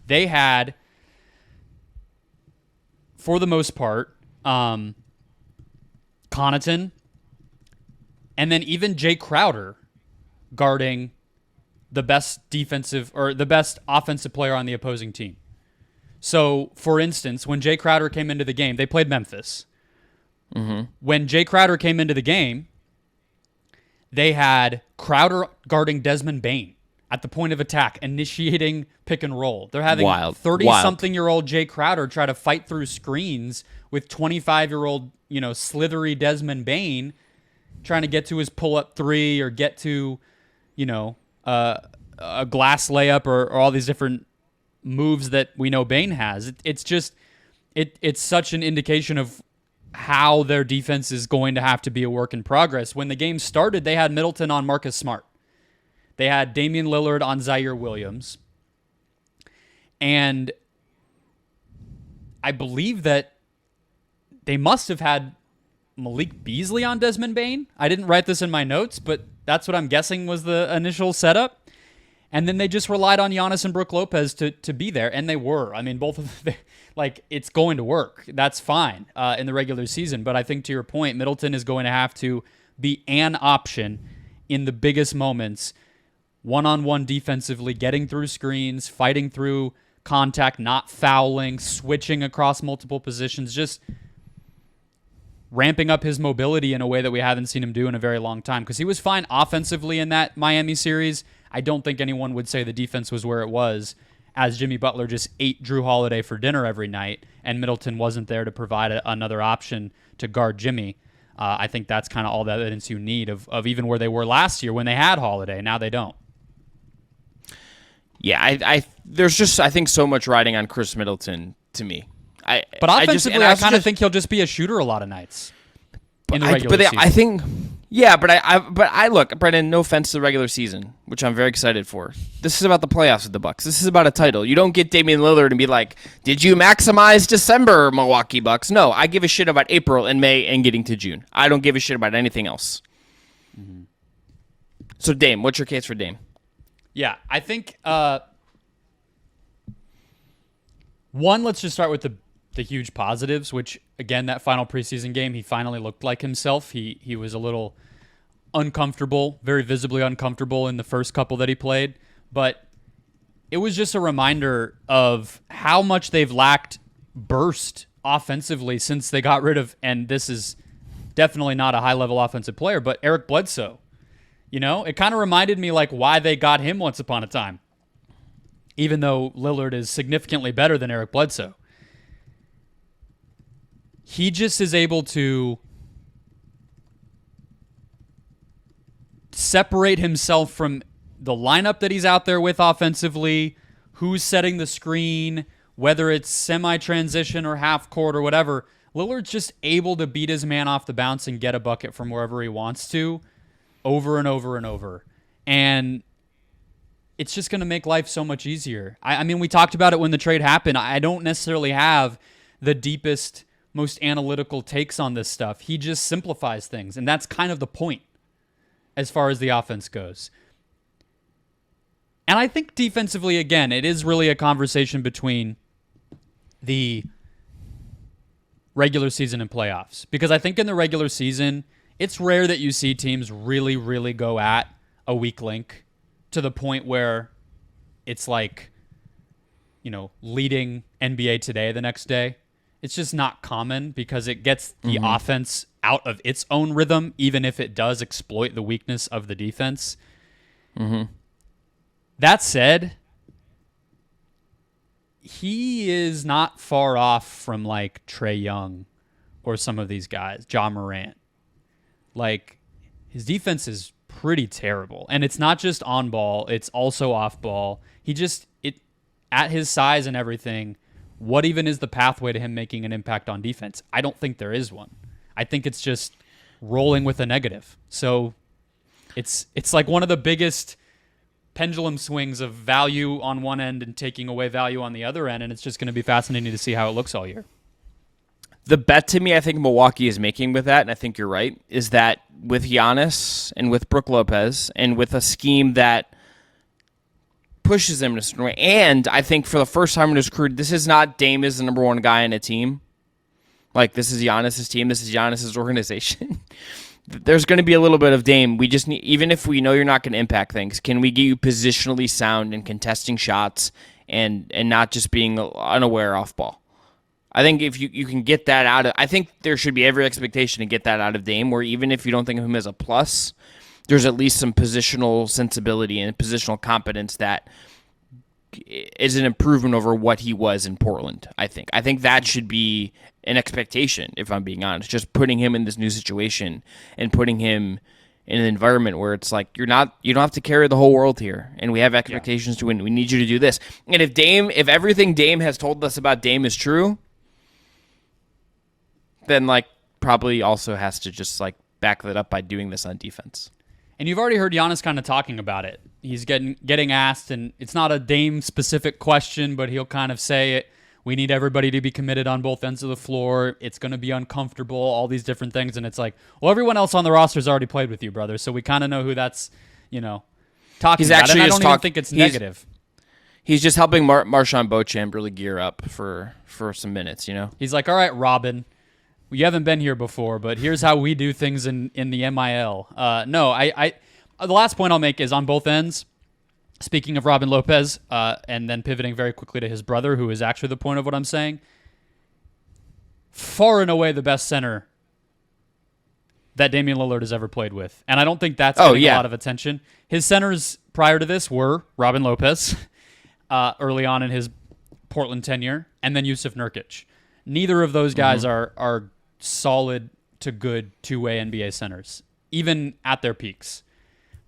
they had, for the most part, Connaughton, and then even Jay Crowder guarding the best defensive or the best offensive player on the opposing team. So, for instance, when Jay Crowder came into the game, they played Memphis. Mm-hmm. When Jay Crowder came into the game, they had Crowder guarding Desmond Bane at the point of attack, initiating pick and roll. They're having 30-something-year-old Jay Crowder try to fight through screens with 25-year-old, slithery Desmond Bane trying to get to his pull-up three or get to, a glass layup or all these different moves that we know Bane has. It's such an indication of how their defense is going to have to be a work in progress. When the game started, they had Middleton on Marcus Smart. They had Damian Lillard on Zaire Williams. And I believe that they must have had Malik Beasley on Desmond Bane. I didn't write this in my notes, but that's what I'm guessing was the initial setup. And then they just relied on Giannis and Brook Lopez to be there, and they were. I mean, both of them, it's going to work. That's fine in the regular season. But I think to your point, Middleton is going to have to be an option in the biggest moments, one-on-one defensively, getting through screens, fighting through contact, not fouling, switching across multiple positions, just ramping up his mobility in a way that we haven't seen him do in a very long time. Because he was fine offensively in that Miami series. I don't think anyone would say the defense was where it was, as Jimmy Butler just ate Drew Holiday for dinner every night, and Middleton wasn't there to provide another option to guard Jimmy. I think that's kind of all the evidence you need of even where they were last year when they had Holiday. Now they don't. Yeah, there's just, I think, so much riding on Chris Middleton to me. But offensively, I kind of think he'll just be a shooter a lot of nights in the regular season. I think, yeah, but I look, Brendon, no offense to the regular season, which I'm very excited for. This is about the playoffs with the Bucks. This is about a title. You don't get Damian Lillard and be like, did you maximize December, Milwaukee Bucks? No, I give a shit about April and May and getting to June. I don't give a shit about anything else. Mm-hmm. So, Dame, what's your case for Dame? Yeah, I think, one, let's just start with the huge positives, which, again, that final preseason game, he finally looked like himself. He was a little uncomfortable, very visibly uncomfortable in the first couple that he played. But it was just a reminder of how much they've lacked burst offensively since they got rid of, and this is definitely not a high-level offensive player, but Eric Bledsoe. It kind of reminded me like why they got him once upon a time, even though Lillard is significantly better than Eric Bledsoe. He just is able to separate himself from the lineup that he's out there with offensively, who's setting the screen, whether it's semi-transition or half court or whatever. Lillard's just able to beat his man off the bounce and get a bucket from wherever he wants to over and over and over. And it's just going to make life so much easier. I mean, we talked about it when the trade happened. I don't necessarily have the deepest, most analytical takes on this stuff. He just simplifies things, and that's kind of the point as far as the offense goes. And I think defensively, again, it is really a conversation between the regular season and playoffs. Because I think in the regular season, it's rare that you see teams really, really go at a weak link to the point where it's like, leading NBA Today the next day. It's just not common because it gets the offense out of its own rhythm, even if it does exploit the weakness of the defense. Mm-hmm. That said, he is not far off from like Trae Young or some of these guys, Ja Morant. Like, his defense is pretty terrible. And it's not just on ball, it's also off ball. At his size and everything, what even is the pathway to him making an impact on defense? I don't think there is one. I think it's just rolling with a negative. So it's like one of the biggest pendulum swings of value on one end and taking away value on the other end, and it's just going to be fascinating to see how it looks all year. The bet to me, I think Milwaukee is making with that, and I think you're right, is that with Giannis and with Brook Lopez and with a scheme that pushes him in a certain way, and I think for the first time in his career, this is not Dame is the number one guy in a team. Like, this is Giannis' team. This is Giannis' organization. There's going to be a little bit of Dame. We just need, even if we know you're not going to impact things, can we get you positionally sound and contesting shots and not just being unaware off ball? I think if you can get that out of, I think there should be every expectation to get that out of Dame, where even if you don't think of him as a plus, there's at least some positional sensibility and positional competence that is an improvement over what he was in Portland. I think that should be an expectation, if I'm being honest. Just putting him in this new situation and putting him in an environment where it's like you don't have to carry the whole world here, and we have expectations to win. We need you to do this. And if everything Dame has told us about Dame is true, then like probably also has to just like back that up by doing this on defense. And you've already heard Giannis kind of talking about it. He's getting asked, and it's not a Dame-specific question, but he'll kind of say it. We need everybody to be committed on both ends of the floor. It's going to be uncomfortable, all these different things. And it's like, well, everyone else on the roster's already played with you, brother. So we kind of know who that's, talking He's about. Actually And I don't even think it's negative. He's just helping Marshawn Beauchamp really gear up for some minutes, He's like, all right, Robin, you haven't been here before, but here's how we do things in the MIL. The last point I'll make is on both ends. Speaking of Robin Lopez, and then pivoting very quickly to his brother, who is actually the point of what I'm saying, far and away the best center that Damian Lillard has ever played with. And I don't think that's getting a lot of attention. His centers prior to this were Robin Lopez, early on in his Portland tenure, and then Jusuf Nurkic. Neither of those guys are solid to good two-way NBA centers, even at their peaks.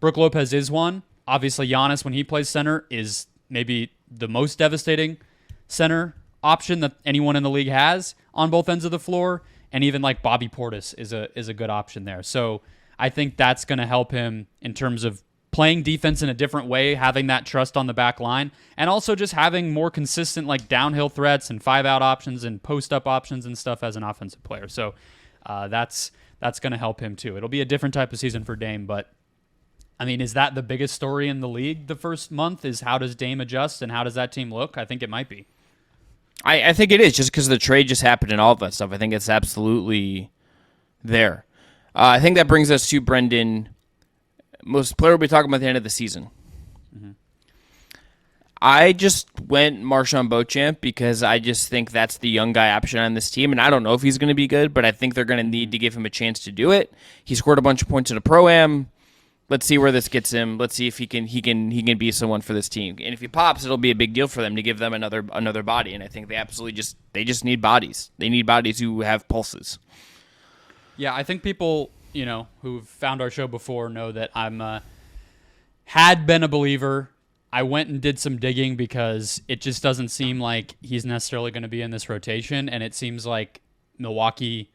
Brook Lopez is one. Obviously, Giannis, when he plays center, is maybe the most devastating center option that anyone in the league has on both ends of the floor. And even like Bobby Portis is a good option there. So I think that's going to help him in terms of playing defense in a different way, having that trust on the back line, and also just having more consistent like downhill threats and 5-out options and post-up options and stuff as an offensive player. So that's going to help him too. It'll be a different type of season for Dame, but I mean, is that the biggest story in the league the first month, is how does Dame adjust and how does that team look? I think it might be. I think it is, just because the trade just happened and all of that stuff. I think it's absolutely there. I think that brings us to Brendon. Most player will be talking about at the end of the season. Mm-hmm. I just went Marshawn Beauchamp because I just think that's the young guy option on this team, and I don't know if he's going to be good, but I think they're going to need to give him a chance to do it. He scored a bunch of points in a Pro-Am. Let's see where this gets him. Let's see if he can be someone for this team. And if he pops, it'll be a big deal for them to give them another body. And I think they absolutely just need bodies. They need bodies who have pulses. Yeah, I think people who've found our show before know that I'm had been a believer. I went and did some digging because it just doesn't seem like he's necessarily going to be in this rotation, and it seems like Milwaukee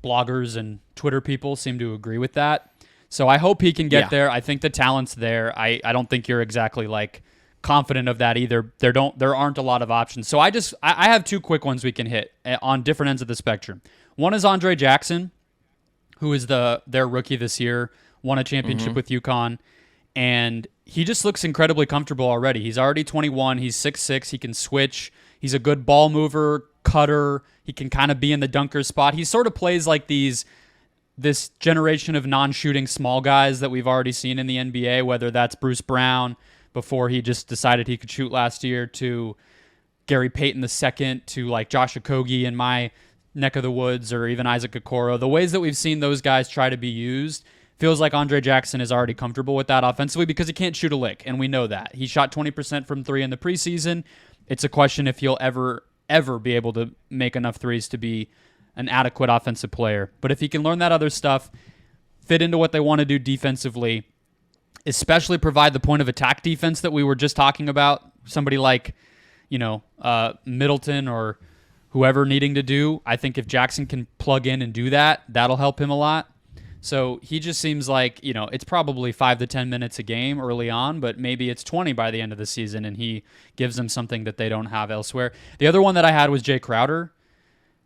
bloggers and Twitter people seem to agree with that. So I hope he can get there. I think the talent's there. I don't think you're exactly like confident of that either. There aren't a lot of options. So I have two quick ones we can hit on different ends of the spectrum. One is Andre Jackson, who is their rookie this year, won a championship with UConn, and he just looks incredibly comfortable already. He's already 21. He's 6'6". He can switch. He's a good ball mover, cutter. He can kind of be in the dunker spot. He sort of plays like this generation of non-shooting small guys that we've already seen in the NBA, whether that's Bruce Brown before he just decided he could shoot last year, to Gary Payton II, to like Josh Okogie in my neck of the woods, or even Isaac Okoro. The ways that we've seen those guys try to be used, feels like Andre Jackson is already comfortable with that offensively because he can't shoot a lick, and we know that. He shot 20% from three in the preseason. It's a question if he'll ever be able to make enough threes to be an adequate offensive player. But if he can learn that other stuff, fit into what they want to do defensively, especially provide the point of attack defense that we were just talking about, somebody like, Middleton or whoever needing to do, I think if Jackson can plug in and do that, that'll help him a lot. So he just seems like, it's probably 5 to 10 minutes a game early on, but maybe it's 20 by the end of the season, and he gives them something that they don't have elsewhere. The other one that I had was Jay Crowder.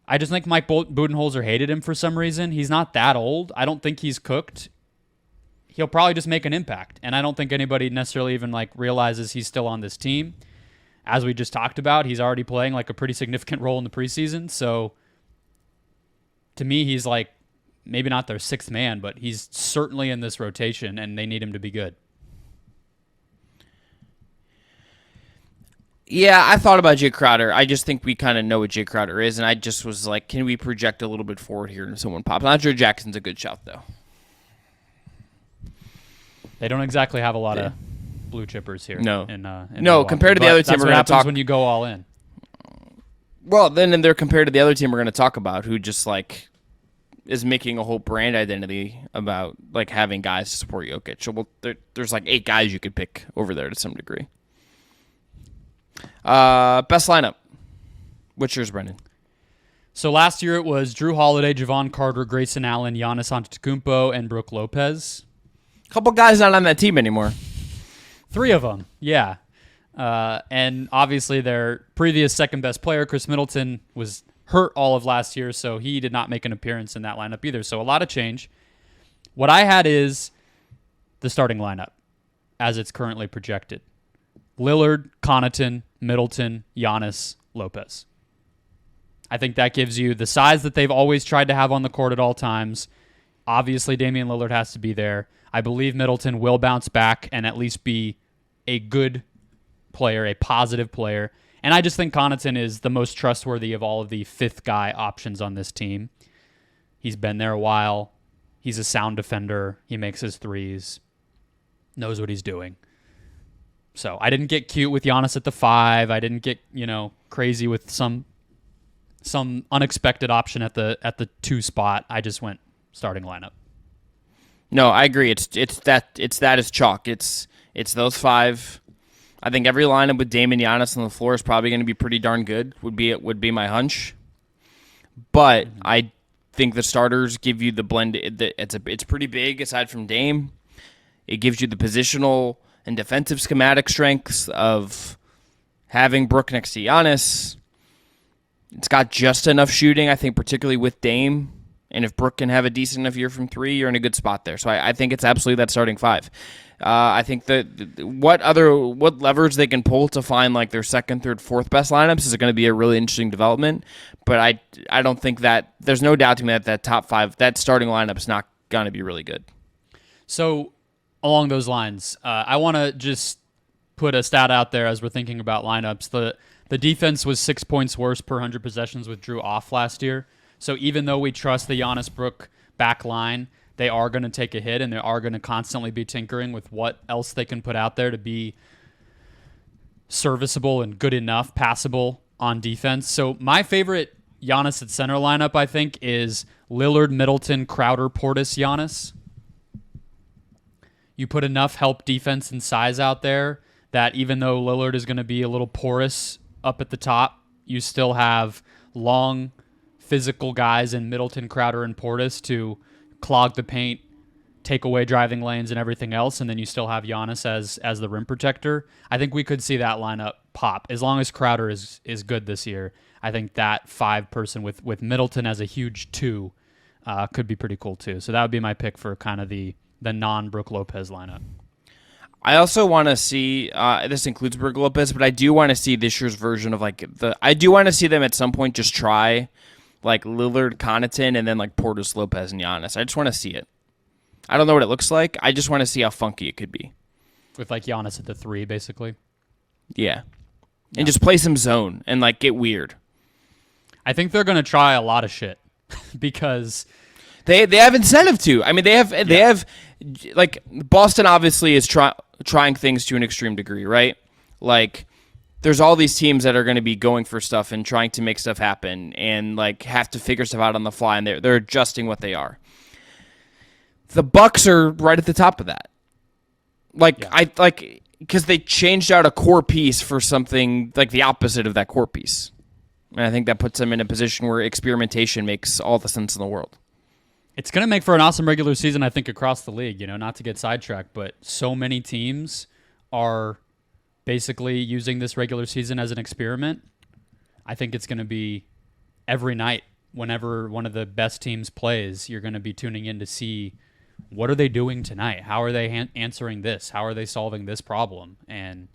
I just think Mike Budenholzer hated him for some reason. He's not that old. I don't think he's cooked. He'll probably just make an impact. And I don't think anybody necessarily even like realizes he's still on this team. As we just talked about, he's already playing like a pretty significant role in the preseason. So to me, he's like maybe not their sixth man, but he's certainly in this rotation and they need him to be good. Yeah, I thought about Jay Crowder. I just think we kind of know what Jay Crowder is, and I just was like, can we project a little bit forward here and someone pops? Andre Jackson's a good shout, though. They don't exactly have a lot of blue chippers here. No. In No, Milwaukee. compared to the other team we're going to talk when you go all in. Well, then they're compared to the other team we're going to talk about, who just like is making a whole brand identity about like having guys to support Jokic. So there's like 8 guys you could pick over there to some degree. Best lineup. What's yours, Brendon? So last year it was Drew Holiday, Javon Carter, Grayson Allen, Giannis Antetokounmpo, and Brook Lopez. Couple guys not on that team anymore. 3 of them, yeah. And obviously their previous second best player, Chris Middleton, was hurt all of last year, so he did not make an appearance in that lineup either. So a lot of change. What I had is the starting lineup as it's currently projected. Lillard, Connaughton, Middleton, Giannis, Lopez. I think that gives you the size that they've always tried to have on the court at all times. Obviously, Damian Lillard has to be there. I believe Middleton will bounce back and at least be a good player, a positive player. And I just think Connaughton is the most trustworthy of all of the fifth guy options on this team. He's been there a while. He's a sound defender. He makes his threes. Knows what he's doing. So I didn't get cute with Giannis at the 5. I didn't get, crazy with some unexpected option at the 2 spot. I just went starting lineup. No, I agree. It's that as chalk. It's those 5. I think every lineup with Dame and Giannis on the floor is probably going to be pretty darn good. Would be my hunch. But I think the starters give you the blend. It's pretty big aside from Dame. It gives you the positional and defensive schematic strengths of having Brook next to Giannis. It's got just enough shooting, I think, particularly with Dame. And if Brook can have a decent enough year from 3, you're in a good spot there. So I think it's absolutely that starting 5. I think that what levers they can pull to find like their second, third, fourth best lineups is going to be a really interesting development. But I don't think that there's no doubt to me that top 5, that starting lineup is not going to be really good. So along those lines, I want to just put a stat out there as we're thinking about lineups. The defense was 6 points worse per 100 possessions with Drew off last year. So even though we trust the Giannis Brook back line, they are going to take a hit and they are going to constantly be tinkering with what else they can put out there to be serviceable and good enough, passable on defense. So my favorite Giannis at center lineup, I think, is Lillard, Middleton, Crowder, Portis, Giannis. You put enough help defense and size out there that even though Lillard is going to be a little porous up at the top, you still have long physical guys in Middleton, Crowder, and Portis to clog the paint, take away driving lanes and everything else, and then you still have Giannis as the rim protector. I think we could see that lineup pop. As long as Crowder is good this year, I think that 5-person with Middleton as a huge 2 could be pretty cool too. So that would be my pick for kind of the non-Brook Lopez lineup. I also want to see, this includes Brook Lopez, but I do want to see this year's version of I do want to see them at some point just try like Lillard, Connaughton, and then like Portis, Lopez, and Giannis. I just want to see it. I don't know what it looks like. I just want to see how funky it could be. With like Giannis at the 3, basically. Yeah. And just play some zone and like get weird. I think they're going to try a lot of shit because they have incentive to. I mean, they have like Boston obviously is trying things to an extreme degree, right? Like there's all these teams that are going to be going for stuff and trying to make stuff happen and like have to figure stuff out on the fly, and they're adjusting what they are. The Bucks are right at the top of that. Because they changed out a core piece for something like the opposite of that core piece. And I think that puts them in a position where experimentation makes all the sense in the world. It's going to make for an awesome regular season, I think, across the league, not to get sidetracked, but so many teams are basically using this regular season as an experiment. I think it's going to be every night whenever one of the best teams plays, you're going to be tuning in to see what are they doing tonight? How are they answering this? How are they solving this problem? And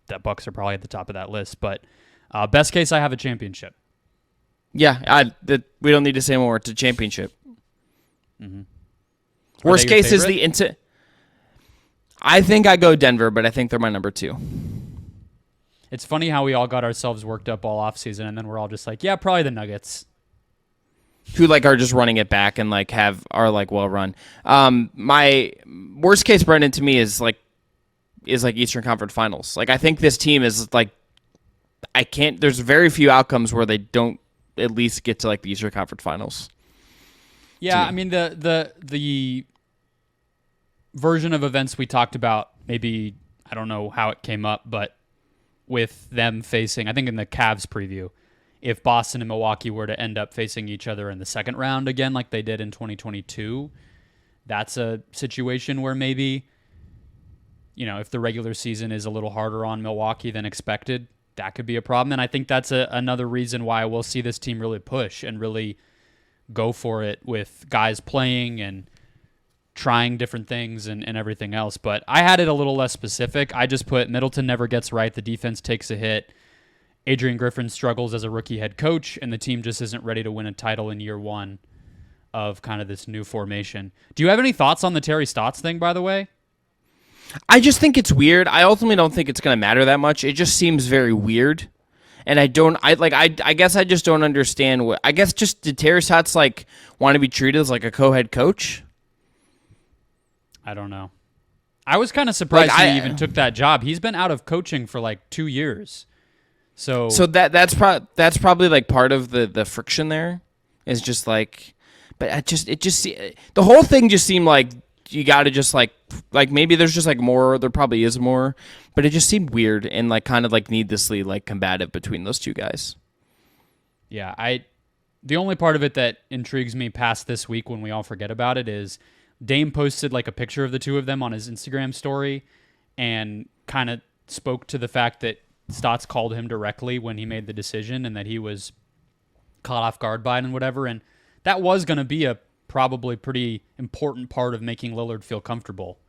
the Bucks are probably at the top of that list. But best case, I have a championship. Yeah, we don't need to say more. It's a championship. Mm-hmm. Worst case is I think I go Denver, but I think they're my number 2. It's funny how we all got ourselves worked up all offseason, and then we're all just like, yeah, probably the Nuggets. Who are just running it back and are well run. My worst case, Brendon, to me is Eastern Conference Finals. I think this team is there's very few outcomes where they don't at least get to the Eastern Conference Finals. Yeah, I mean the version of events we talked about, maybe I don't know how it came up, but with them facing, I think in the Cavs preview, if Boston and Milwaukee were to end up facing each other in the second round again like they did in 2022, that's a situation where maybe, if the regular season is a little harder on Milwaukee than expected, that could be a problem. And I think that's another reason why we'll see this team really push and really go for it with guys playing and trying different things and everything else. But I had it a little less specific. I just put Middleton never gets right. The defense takes a hit. Adrian Griffin struggles as a rookie head coach, and the team just isn't ready to win a title in year 1 of kind of this new formation. Do you have any thoughts on the Terry Stotts thing, by the way? I just think it's weird. I ultimately don't think it's going to matter that much. It just seems very weird. And I guess I just don't understand did Terry Stotts want to be treated as a co-head coach? I don't know. I was kind of surprised he even took that job. He's been out of coaching for 2 years. So that's probably part of the friction there is just but the whole thing just seemed like you got to just maybe there's just more, there probably is more, but it just seemed weird and kind of needlessly combative between those two guys. Yeah, the only part of it that intrigues me past this week when we all forget about it is Dame posted a picture of the two of them on his Instagram story and kind of spoke to the fact that Stotts called him directly when he made the decision and that he was caught off guard by it and whatever. And that was going to be a probably pretty important part of making Lillard feel comfortable,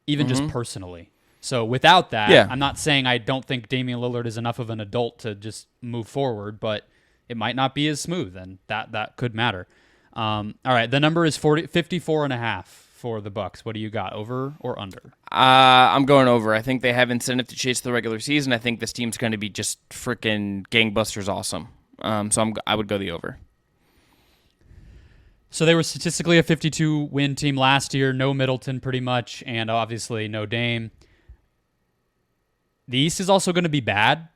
even just personally. So without that, I'm not saying I don't think Damian Lillard is enough of an adult to just move forward, but it might not be as smooth, and that could matter. All right, the number is 54.5 for the Bucks. What do you got, over or under? I'm going over. I think they have incentive to chase the regular season. I think this team's going to be just freaking gangbusters awesome. So I would go the over. So they were statistically a 52-win team last year. No Middleton pretty much, and obviously no Dame. The East is also going to be bad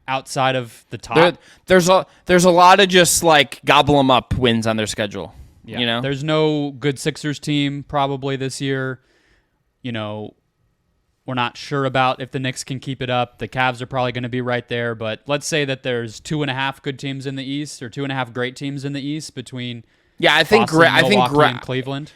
outside of the top. There's a lot of just gobble them up wins on their schedule. Yeah. There's no good Sixers team probably this year. We're not sure about if the Knicks can keep it up. The Cavs are probably going to be right there, but let's say that there's 2.5 good teams in the East or 2.5 great teams in the East between Milwaukee and Cleveland.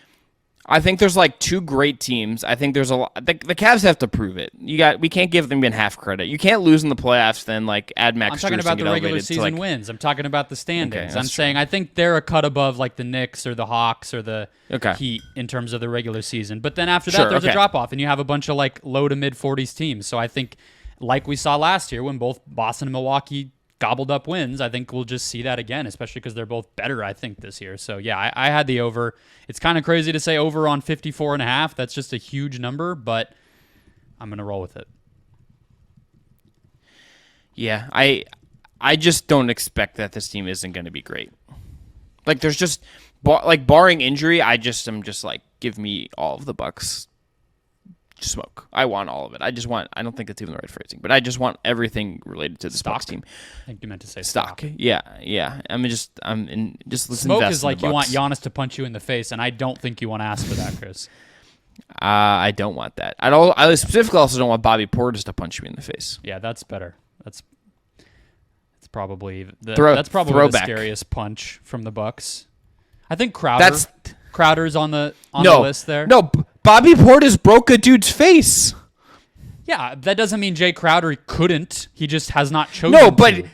I think there's 2 great teams. I think there's a lot. The Cavs have to prove it. We can't give them even half credit. You can't lose in the playoffs, then add Max. I'm talking about the regular season wins. I'm talking about the standings. Okay, I'm saying I think they're a cut above the Knicks or the Hawks or the Heat in terms of the regular season. But then after that, there's a drop off, and you have a bunch of low to mid 40s teams. So I think, we saw last year when both Boston and Milwaukee gobbled up wins, I think we'll just see that again, especially because they're both better, I think, this year. So, yeah, I had the over. It's kind of crazy to say over on 54.5. That's just a huge number, but I'm going to roll with it. Yeah, I just don't expect that this team isn't going to be great. There's just, barring injury, I'm just give me all of the Bucks. Smoke. I want all of it. I don't think that's even the right phrasing, but I just want everything related to this Bucks team. I think you meant to say stock. Yeah. I'm just smoke is you want Giannis to punch you in the face, and I don't think you want to ask for that, Chris. I don't want that. I specifically also don't want Bobby Portis to punch me in the face. Yeah, that's better. That's probably the scariest punch from the Bucks. I think Crowder's on the list there. No, Bobby Portis broke a dude's face. Yeah, that doesn't mean Jay Crowder couldn't. He just has not chosen to.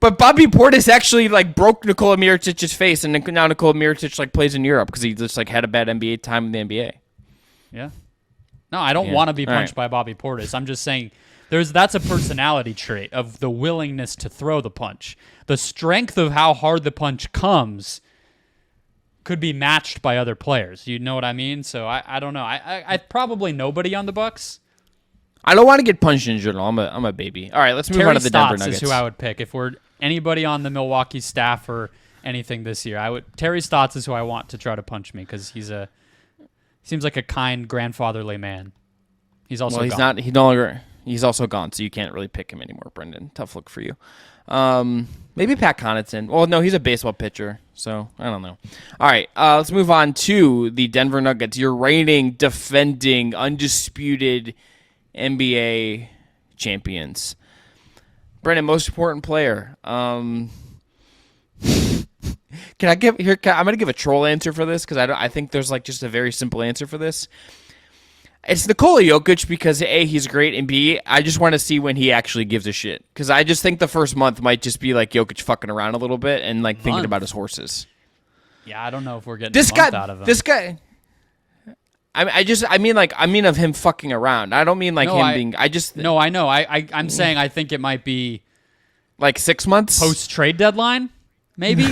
But Bobby Portis actually like broke Nikola Mirotic's face, and now Nikola Mirotic like plays in Europe because he just like had a bad NBA time in the NBA. Yeah. No, I don't want to be punched by Bobby Portis. I'm just saying that's a personality trait of the willingness to throw the punch. The strength of how hard the punch comes could be matched by other players. You know what I mean? So I don't know. I probably nobody on the Bucks. I don't want to get punched in general. I'm a baby. All right, let's move on to the Denver Nuggets. Is who I would pick if we're anybody on the Milwaukee staff or anything this year. Terry Stotts is who I want to try to punch me because seems like a kind grandfatherly man. He's also he's gone. not. He no longer. He's also gone, so you can't really pick him anymore, Brendon. Tough look for you. Maybe Pat Connaughton. Well, no, he's a baseball pitcher, so I don't know. All right, let's move on to the Denver Nuggets. Your reigning, defending, undisputed NBA champions. Brendon, most important player. I'm going to give a troll answer for this because I think there's like just a very simple answer for this. It's Nikola Jokic because A, he's great, and B, I just want to see when he actually gives a shit. Because I just think the first month might just be like Jokic fucking around a little bit and like thinking about his horses. Yeah, I don't know if we're getting this guy out of him. This guy. I mean of him fucking around. I don't mean like being. No, I know. I'm saying I think it might be like 6 months post trade deadline, maybe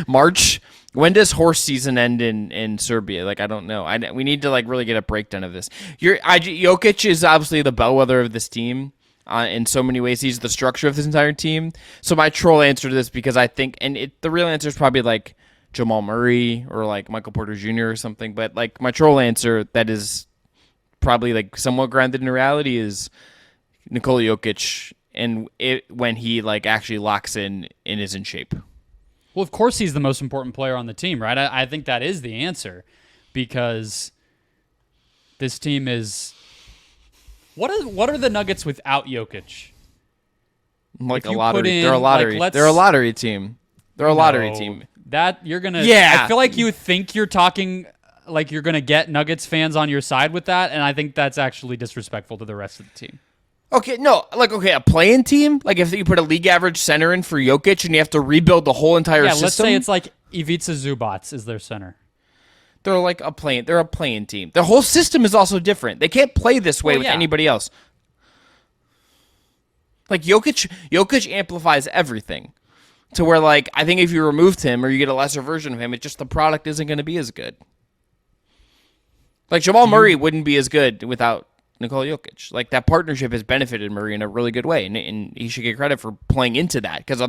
March. When does horse season end in Serbia? Like, I don't know. We need to like really get a breakdown of this. Jokic is obviously the bellwether of this team in so many ways. He's the structure of this entire team. So my troll answer to this, because I think, and the real answer is probably like Jamal Murray or like Michael Porter Jr. or something. But like my troll answer that is probably like somewhat grounded in reality is Nikola Jokic, and when he like actually locks in and is in shape. Well, of course he's the most important player on the team, right? I think that is the answer because this team is... What are the Nuggets without Jokic? Like a lottery. They're a lottery. They're a lottery team. They're a lottery team. That you're gonna... Yeah. I feel like you think you're talking like you're gonna get Nuggets fans on your side with that, and I think that's actually disrespectful to the rest of the team. Okay, no, a play-in team? Like if you put a league average center in for Jokic and you have to rebuild the whole entire system? Yeah, let's say it's like Ivica Zubac is their center. They're like a play-in team. The whole system is also different. They can't play this way with anybody else. Like Jokic amplifies everything to where like I think if you removed him or you get a lesser version of him, the product isn't going to be as good. Like Jamal Murray wouldn't be as good without Nikola Jokic. Like that partnership has benefited Murray in a really good way, and he should get credit for playing into that because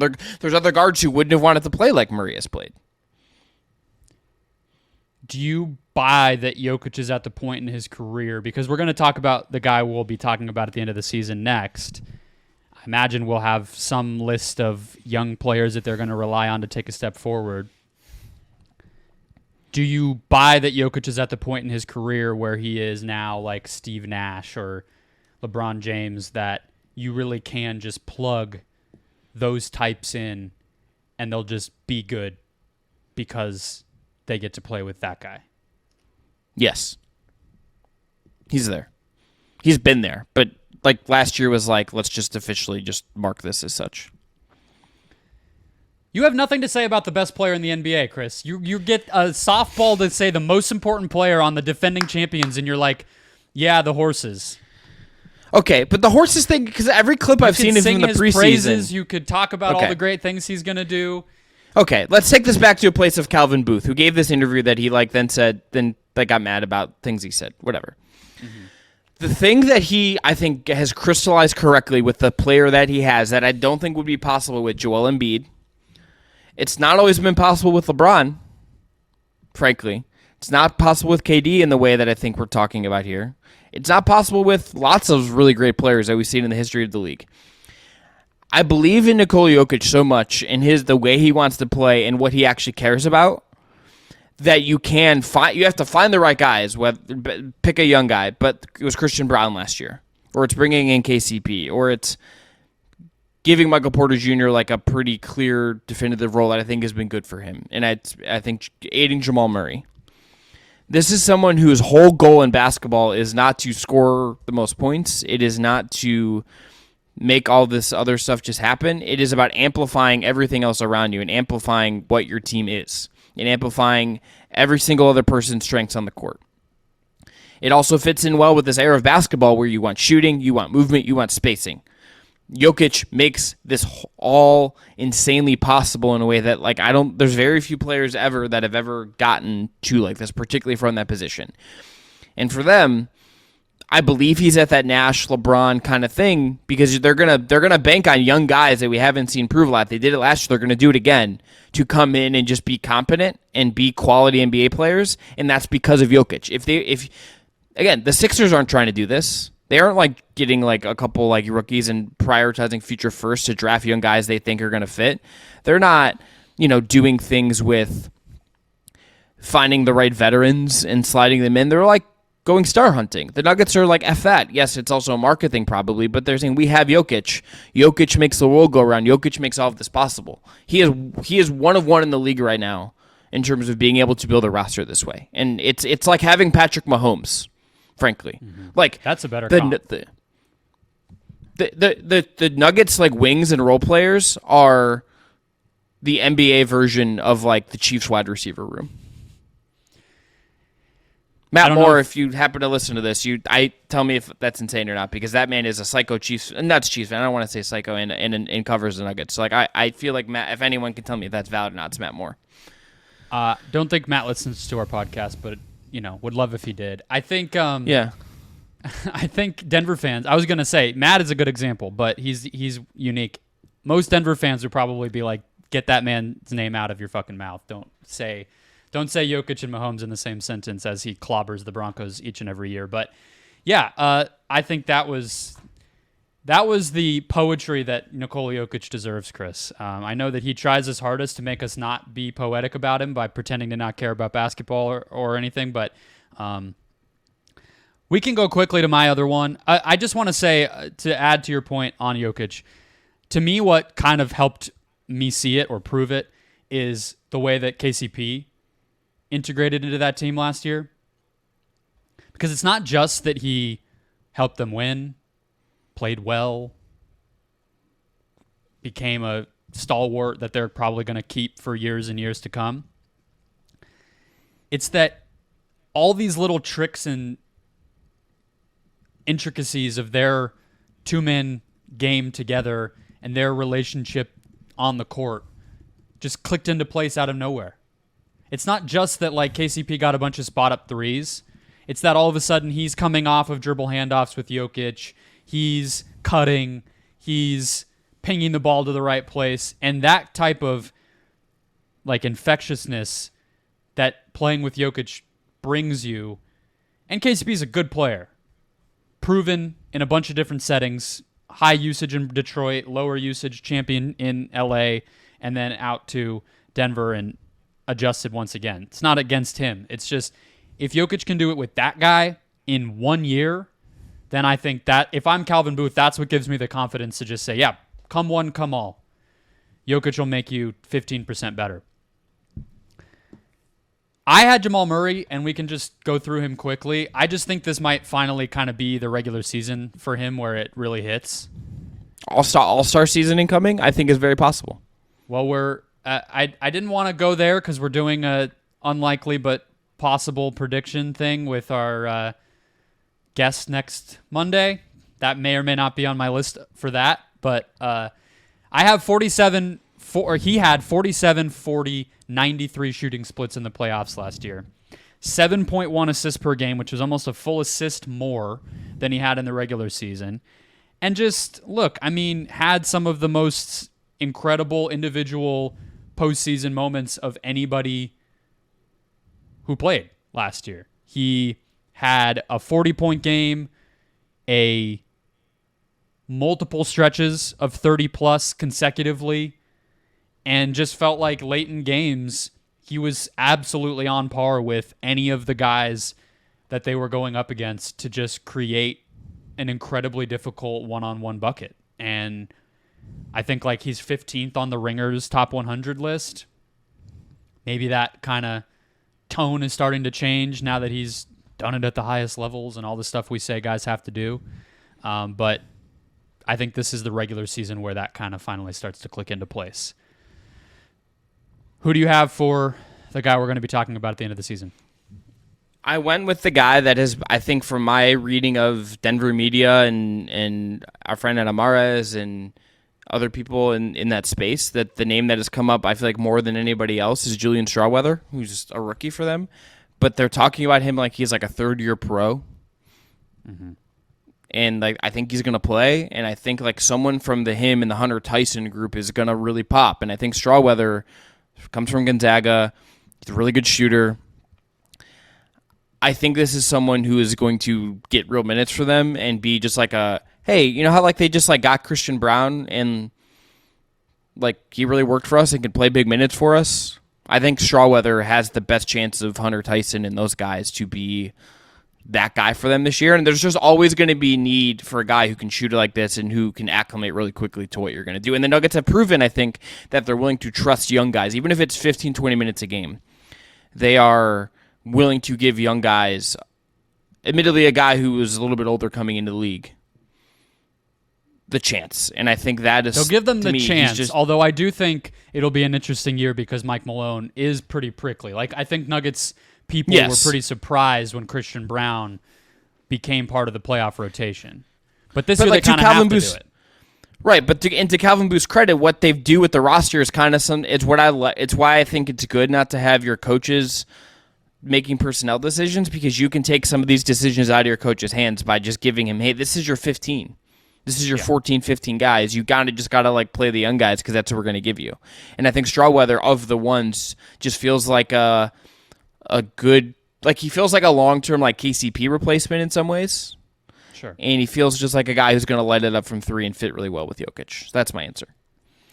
there's other guards who wouldn't have wanted to play like Murray has played. Do you buy that Jokic is at the point in his career? Because we're going to talk about the guy we'll be talking about at the end of the season next. I imagine we'll have some list of young players that they're going to rely on to take a step forward. Do you buy that Jokic is at the point in his career where he is now like Steve Nash or LeBron James, that you really can just plug those types in and they'll just be good because they get to play with that guy? Yes. He's there. He's been there. But like last year was like, let's just officially just mark this as such. You have nothing to say about the best player in the NBA, Chris. You get a softball to say the most important player on the defending champions, and you're like, yeah, the horses. Okay, but the horses thing, because every clip I've seen is in the preseason. Praises. You could talk about all the great things he's going to do. Okay, let's take this back to a place of Calvin Booth, who gave this interview that he then got mad about things he said, whatever. Mm-hmm. The thing that I think has crystallized correctly with the player that he has that I don't think would be possible with Joel Embiid. It's not always been possible with LeBron, frankly. It's not possible with KD in the way that I think we're talking about here. It's not possible with lots of really great players that we've seen in the history of the league. I believe in Nikola Jokic so much and the way he wants to play and what he actually cares about that you have to find the right guys. Pick a young guy, but it was Christian Brown last year, or it's bringing in KCP, or it's giving Michael Porter Jr. like a pretty clear, definitive role that I think has been good for him. And I think aiding Jamal Murray. This is someone whose whole goal in basketball is not to score the most points. It is not to make all this other stuff just happen. It is about amplifying everything else around you and amplifying what your team is and amplifying every single other person's strengths on the court. It also fits in well with this era of basketball where you want shooting, you want movement, you want spacing. Jokic makes this all insanely possible in a way that, like, there's very few players ever that have ever gotten to like this, particularly from that position. And for them, I believe he's at that Nash LeBron kind of thing because they're gonna bank on young guys that we haven't seen prove a lot. They did it last year. They're gonna do it again to come in and just be competent and be quality NBA players. And that's because of Jokic. If again, the Sixers aren't trying to do this. They aren't like getting like a couple like rookies and prioritizing future first to draft young guys they think are gonna fit. They're not, doing things with finding the right veterans and sliding them in. They're like going star hunting. The Nuggets are like, F that. Yes, it's also a market thing probably, but they're saying we have Jokic. Jokic makes the world go around. Jokic makes all of this possible. He is one of one in the league right now in terms of being able to build a roster this way. And it's like having Patrick Mahomes, frankly. Mm-hmm. Like that's a better comp. The Nuggets like wings and role players are the NBA version of like the Chiefs wide receiver room. Matt Moore, if you happen to listen to this, tell me if that's insane or not, because that man is a psycho Chiefs, and that's Chiefs fan. I don't want to say psycho and covers the Nuggets. So like I feel like Matt, if anyone can tell me if that's valid or not, it's Matt Moore. Don't think Matt listens to our podcast, but would love if he did. I think yeah. I think Denver fans. I was gonna say Matt is a good example, but he's unique. Most Denver fans would probably be like, "Get that man's name out of your fucking mouth. Don't say Jokic and Mahomes in the same sentence as he clobbers the Broncos each and every year." But yeah, I think that was the poetry that Nikola Jokic deserves, Chris. I know that he tries his hardest to make us not be poetic about him by pretending to not care about basketball or anything, but we can go quickly to my other one. I just want to say, to add to your point on Jokic, to me what kind of helped me see it or prove it is the way that KCP integrated into that team last year. Because it's not just that he helped them win, played well, became a stalwart that they're probably going to keep for years and years to come. It's that all these little tricks and intricacies of their two-man game together and their relationship on the court just clicked into place out of nowhere. It's not just that like KCP got a bunch of spot-up threes. It's that all of a sudden he's coming off of dribble handoffs with Jokic. He's cutting. He's pinging the ball to the right place. And that type of like infectiousness that playing with Jokic brings you. And KCP's a good player. Proven in a bunch of different settings. High usage in Detroit, lower usage champion in LA, and then out to Denver and adjusted once again. It's not against him. It's just if Jokic can do it with that guy in 1 year, then I think that if I'm Calvin Booth, that's what gives me the confidence to just say, yeah, come one, come all. Jokic will make you 15% better. I had Jamal Murray, and we can just go through him quickly. I just think this might finally kind of be the regular season for him where it really hits. All-star season incoming, I think is very possible. Well, I didn't want to go there because we're doing a unlikely but possible prediction thing with our guest next Monday. That may or may not be on my list for that, but I have 47. He had 47, 40, 93 shooting splits in the playoffs last year. 7.1 assists per game, which was almost a full assist more than he had in the regular season. And just, look, I mean, had some of the most incredible individual postseason moments of anybody who played last year. He had a 40-point game, a multiple stretches of 30-plus consecutively, and just felt like late in games, he was absolutely on par with any of the guys that they were going up against to just create an incredibly difficult one-on-one bucket. And I think like he's 15th on the Ringer's top 100 list. Maybe that kind of tone is starting to change now that he's done it at the highest levels and all the stuff we say guys have to do. But I think this is the regular season where that kind of finally starts to click into place. Who do you have for the guy we're going to be talking about at the end of the season? I went with the guy that is, I think, from my reading of Denver media and our friend Adam Mares and other people in that space, that the name that has come up, I feel like more than anybody else, is Julian Strawweather, who's a rookie for them. But they're talking about him like he's like a third-year pro. Mm-hmm. And like I think he's going to play, and I think like someone from him and the Hunter Tyson group is going to really pop. And I think Strawweather comes from Gonzaga. He's a really good shooter. I think this is someone who is going to get real minutes for them and be just like a, hey, you know how like they just like got Christian Brown and like he really worked for us and can play big minutes for us? I think Strawweather has the best chance of Hunter Tyson and those guys to be that guy for them this year. And there's just always going to be need for a guy who can shoot it like this and who can acclimate really quickly to what you're going to do. And the Nuggets have proven, I think, that they're willing to trust young guys, even if it's 15, 20 minutes a game. They are willing to give young guys, admittedly a guy who was a little bit older coming into the league, the chance. And I think that is... They'll give them the chance, although I do think it'll be an interesting year because Mike Malone is pretty prickly. Like, I think Nuggets people were pretty surprised when Christian Brown became part of the playoff rotation. But this year they kind of have to do it. Right, but to Calvin Booth's credit, what they do with the roster is kind of it's why I think it's good not to have your coaches making personnel decisions, because you can take some of these decisions out of your coach's hands by just giving him, hey, this is your 15. This is your 14, 15 guys. You just got to like play the young guys because that's what we're going to give you. And I think Strawweather, of the ones, just feels like a good, like he feels like a long-term like KCP replacement in some ways. Sure. And he feels just like a guy who's going to light it up from three and fit really well with Jokic. So that's my answer.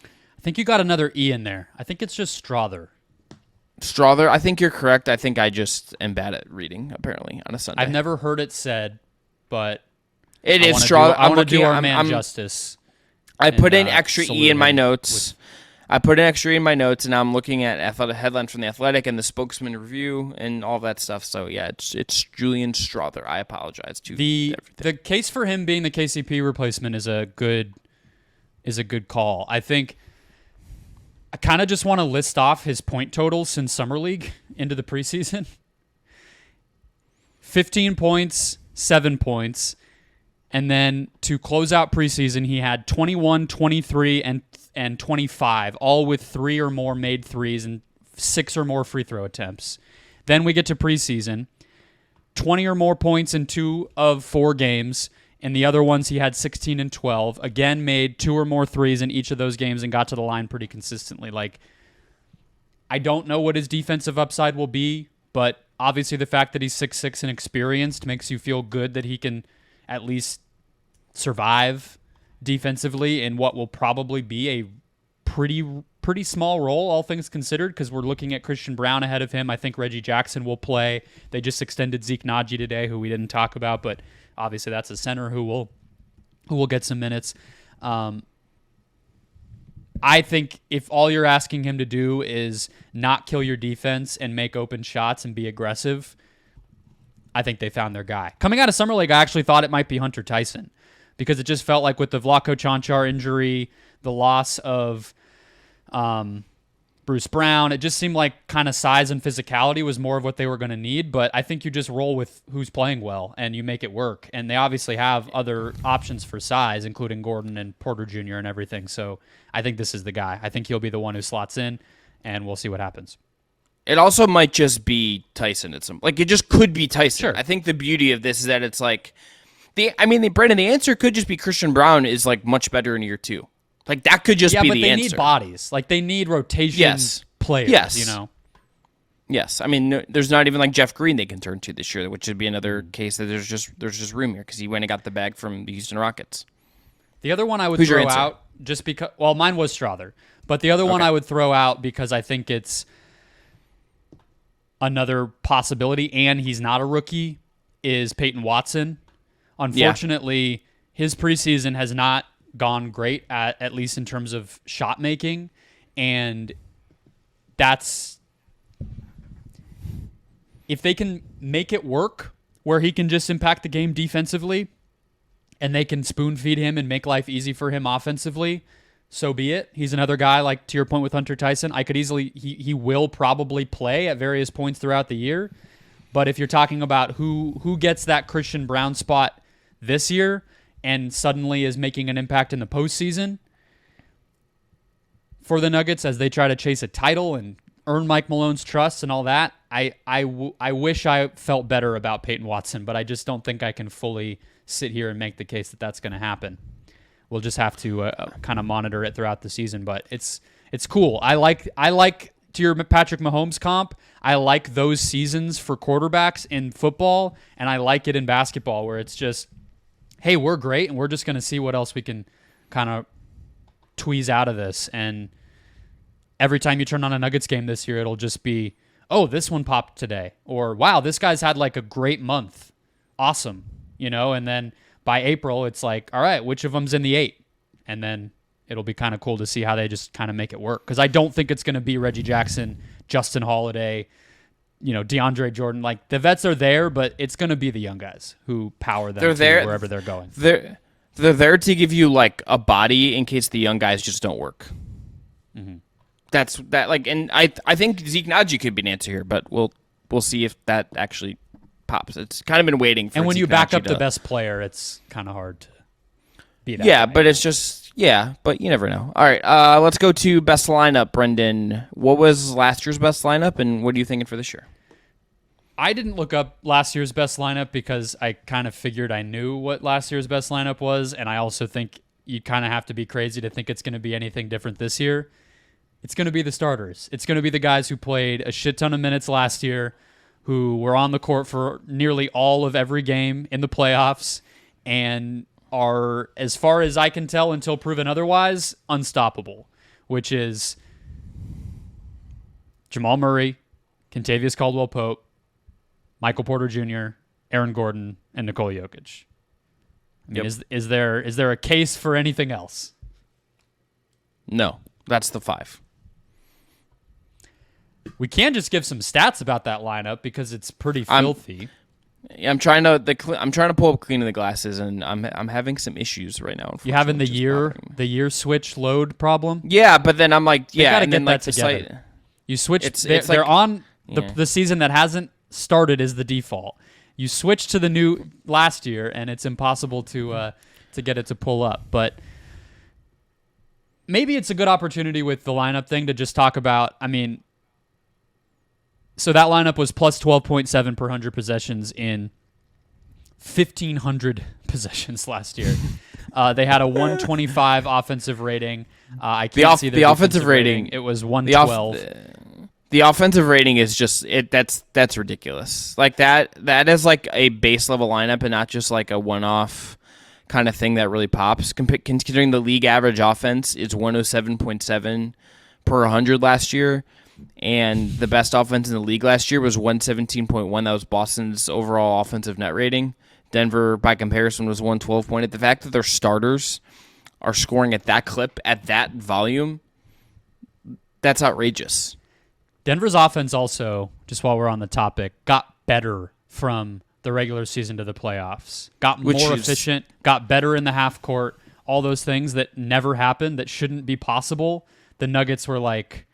I think you got another E in there. I think it's just Strawther. Strawther, I think you're correct. I think I just am bad at reading, apparently, on a Sunday. I've never heard it said, but it is Strawther. I want to do our man justice. I put in extra E in my notes. I put an extra E in my notes, and I'm looking at athletic headlines from The Athletic and the Spokesman Review and all that stuff. So, yeah, it's Julian Strawther. I apologize to the case for him being the KCP replacement is a good call. I think I kind of just want to list off his point totals since Summer League into the preseason. 15 points, 7 points. And then to close out preseason, he had 21, 23, and 25, all with 3 or more made threes and 6 or more free throw attempts. Then we get to preseason, 20 or more points in 2 of 4 games. And the other ones, he had 16 and 12. Again, made 2 or more threes in each of those games and got to the line pretty consistently. Like, I don't know what his defensive upside will be, but obviously the fact that he's 6'6" and experienced makes you feel good that he can at least survive defensively in what will probably be a pretty small role, all things considered, because we're looking at Christian Brown ahead of him. I think Reggie Jackson will play. They just extended Zeke Naji today, who we didn't talk about, but obviously that's a center who will get some minutes. I think if all you're asking him to do is not kill your defense and make open shots and be aggressive, I think they found their guy. Coming out of Summer League, I actually thought it might be Hunter Tyson, because it just felt like with the Vlatko Čančar injury, the loss of Bruce Brown, it just seemed like kind of size and physicality was more of what they were going to need. But I think you just roll with who's playing well and you make it work. And they obviously have other options for size, including Gordon and Porter Jr. and everything. So I think this is the guy. I think he'll be the one who slots in, and we'll see what happens. It also might just be Tyson. It just could be Tyson. Sure. I think the beauty of this is that it's like Brendon, the answer could just be Christian Brown is like much better in year 2. Like that could just be the answer. Yeah, but they need bodies. Like they need rotation players. Yes. You know. Yes, I mean there's not even like Jeff Green they can turn to this year, which would be another case that there's just room here because he went and got the bag from the Houston Rockets. The other one I would throw out just because, well, mine was Strawther, but the other one I would throw out because I think it's another possibility, and he's not a rookie, is Peyton Watson. Unfortunately, his preseason has not gone great, at least in terms of shot making, and that's if they can make it work where he can just impact the game defensively and they can spoon feed him and make life easy for him offensively, so be it. He's another guy, like to your point with Hunter Tyson, I could easily, he will probably play at various points throughout the year. But if you're talking about who gets that Christian Brown spot this year and suddenly is making an impact in the postseason for the Nuggets as they try to chase a title and earn Mike Malone's trust and all that, I wish I felt better about Peyton Watson, but I just don't think I can fully sit here and make the case that that's going to happen. We'll just have to kind of monitor it throughout the season, but it's cool. I like to your Patrick Mahomes comp, I like those seasons for quarterbacks in football, and I like it in basketball where it's just, hey, we're great, and we're just going to see what else we can kind of tweeze out of this. And every time you turn on a Nuggets game this year, it'll just be, oh, this one popped today, or wow, this guy's had like a great month. Awesome. And then by April, it's like, all right, which of them's in the 8? And then it'll be kind of cool to see how they just kind of make it work. Because I don't think it's going to be Reggie Jackson, Justin Holiday, DeAndre Jordan. Like, the vets are there, but it's going to be the young guys who power them wherever they're going. They're there to give you, like, a body in case the young guys just don't work. Mm-hmm. That's that. Like, and I think Zeke Naji could be an answer here, but we'll see if that actually pops. It's kind of been waiting for. And when Zeke you back Naji up the best player, it's kind of hard to beat out. Yeah, but it's just but you never know. All right, let's go to best lineup, Brendon. What was last year's best lineup, and what are you thinking for this year? I didn't look up last year's best lineup because I kind of figured I knew what last year's best lineup was, and I also think you kind of have to be crazy to think it's going to be anything different this year. It's going to be the starters. It's going to be the guys who played a shit ton of minutes last year, who were on the court for nearly all of every game in the playoffs, and are, as far as I can tell until proven otherwise, unstoppable, which is Jamal Murray, Kentavious Caldwell-Pope, Michael Porter Jr., Aaron Gordon, and Nikola Jokic. I mean, is there a case for anything else? No, that's the 5. We can just give some stats about that lineup because it's pretty filthy. I'm trying to pull up Kleen in the glasses, and I'm having some issues right now. You having the year switch load problem? Yeah, but then I'm like, and then then like the together. Site, you switch. They're on the season that hasn't started is the default. You switch to the new last year, and it's impossible to get it to pull up. But maybe it's a good opportunity with the lineup thing to just talk about. I mean. So that lineup was plus 12.7 per 100 possessions in 1,500 possessions last year. They had a 125 offensive rating. I can't see the offensive rating. It was 112. The offensive rating is just that's ridiculous. Like that is like a base level lineup and not just like a one-off kind of thing that really pops. Considering the league average offense is 107.7 per 100 last year. And the best offense in the league last year was 117.1. That was Boston's overall offensive net rating. Denver, by comparison, was 112.8. The fact that their starters are scoring at that clip, at that volume, that's outrageous. Denver's offense also, just while we're on the topic, got better from the regular season to the playoffs. Got more efficient, got better in the half court, all those things that never happened, that shouldn't be possible. The Nuggets were like...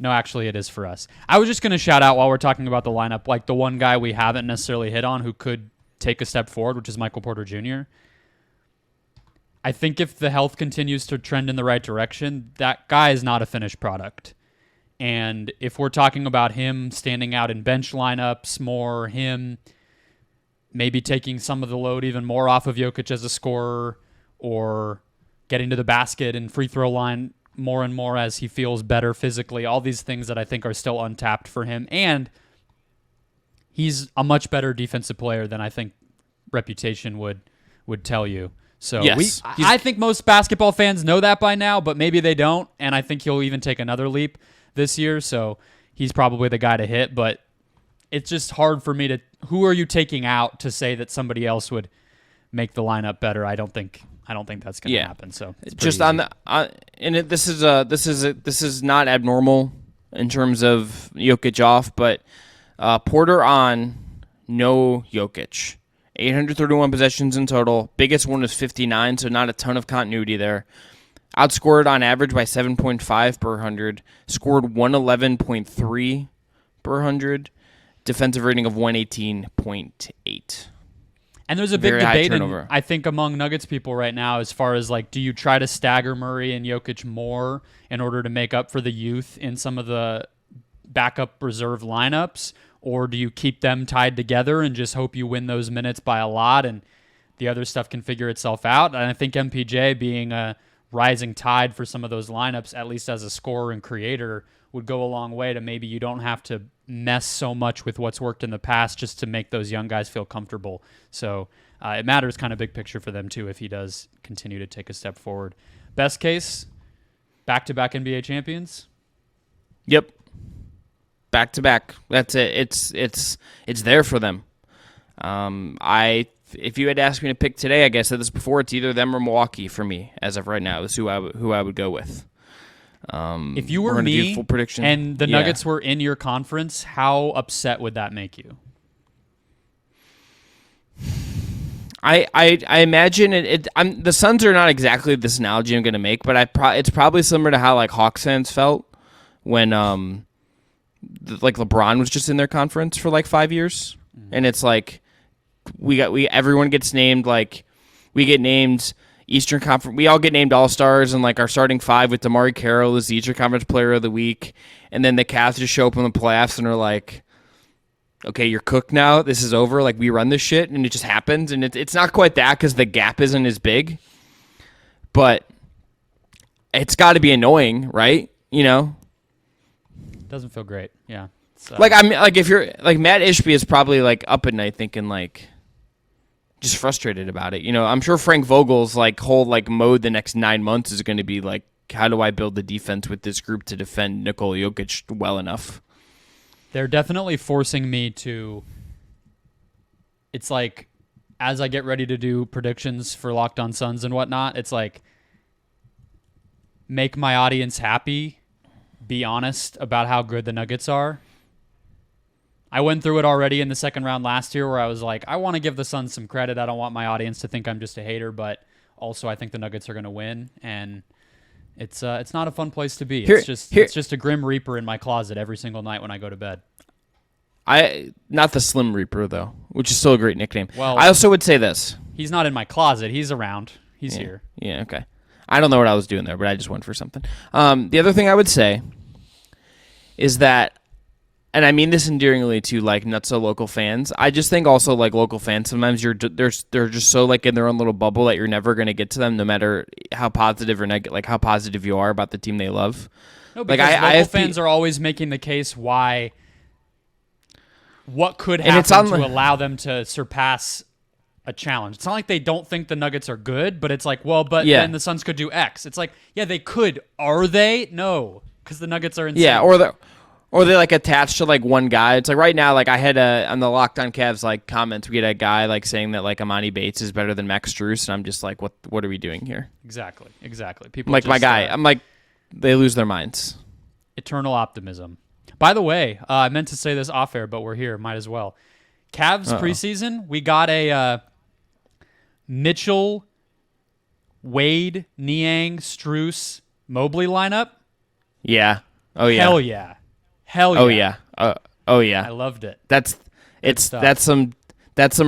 No, actually, it is for us. I was just going to shout out while we're talking about the lineup, like the one guy we haven't necessarily hit on who could take a step forward, which is Michael Porter Jr. I think if the health continues to trend in the right direction, that guy is not a finished product. And if we're talking about him standing out in bench lineups more, him maybe taking some of the load even more off of Jokic as a scorer, or getting to the basket and free throw line more and more as he feels better physically, all these things that I think are still untapped for him. And he's a much better defensive player than I think reputation would tell you. So yes, I think most basketball fans know that by now, but maybe they don't. And I think he'll even take another leap this year. So he's probably the guy to hit, but it's just hard for me to, who are you taking out to say that somebody else would make the lineup better? I don't think that's going to happen. So it's just easy. on the this is not abnormal in terms of Jokic off, but Porter on, no Jokic, 831 possessions in total. Biggest one was 59, so not a ton of continuity there. Outscored on average by 7.5 per 100. Scored 111.3 per 100. Defensive rating of 118.8. And there's a big debate, I think, among Nuggets people right now as far as, like, do you try to stagger Murray and Jokic more in order to make up for the youth in some of the backup reserve lineups, or do you keep them tied together and just hope you win those minutes by a lot and the other stuff can figure itself out? And I think MPJ being a rising tide for some of those lineups, at least as a scorer and creator, would go a long way to maybe you don't have to mess so much with what's worked in the past just to make those young guys feel comfortable. So it matters kind of big picture for them too if he does continue to take a step forward. Best case, back-to-back NBA champions? Yep. Back-to-back. That's it. It's there for them. If you had asked me to pick today, I guess I said this before, it's either them or Milwaukee for me as of right now is who I would go with. If you were me full prediction. And the Nuggets were in your conference, how upset would that make you? I imagine the Suns are not exactly this analogy I'm going to make, but it's probably similar to how like Hawks fans felt when like LeBron was just in their conference for like 5 years, and it's like everyone gets named, like we get named Eastern Conference. We all get named All-Stars, and like our starting five with DeMar Carroll is the Eastern Conference Player of the Week, and then the Cavs just show up in the playoffs and are like, okay, you're cooked now. This is over. Like, we run this shit, and it just happens. And it's not quite that because the gap isn't as big, but it's got to be annoying, right? You know, doesn't feel great. Yeah. Like I'm like if you're like Matt Ishbia is probably like up at night thinking like just frustrated about it. You know, I'm sure Frank Vogel's like whole like mode the next 9 months is going to be like, how do I build the defense with this group to defend Nikola Jokic well enough? They're definitely forcing me to. It's like, as I get ready to do predictions for Locked On Suns and whatnot, it's like, make my audience happy, be honest about how good the Nuggets are. I went through it already in the second round last year where I was like, I want to give the Suns some credit. I don't want my audience to think I'm just a hater, but also I think the Nuggets are going to win, and it's not a fun place to be. It's just a Grim Reaper in my closet every single night when I go to bed. Not the Slim Reaper though, which is still a great nickname. Well, I also would say this. He's not in my closet. He's around. He's here. Yeah, okay. I don't know what I was doing there, but I just went for something. The other thing I would say is that, and I mean this endearingly to like nutso local fans, I just think also like local fans sometimes they're just so like in their own little bubble that you're never going to get to them no matter how positive or negative, like how positive you are about the team they love. No, because like local fans are always making the case why what could happen to allow them to surpass a challenge. It's not like they don't think the Nuggets are good, but it's like, well, but then the Suns could do X. It's like, yeah, they could. Are they? No, because the Nuggets are insane. Yeah, or they're like attached to like one guy. It's like right now, like I had on the Locked On Cavs like comments, we had a guy like saying that like Amani Bates is better than Max Strus, and I'm just like, what are we doing here? Exactly. People like just, my guy. I'm like, they lose their minds. Eternal optimism. By the way, I meant to say this off air, but we're here. Might as well. Cavs preseason, we got a Mitchell, Wade, Niang, Strus, Mobley lineup. Yeah. Oh yeah. Hell yeah. Hell yeah. Oh yeah. Oh yeah. I loved it. That's some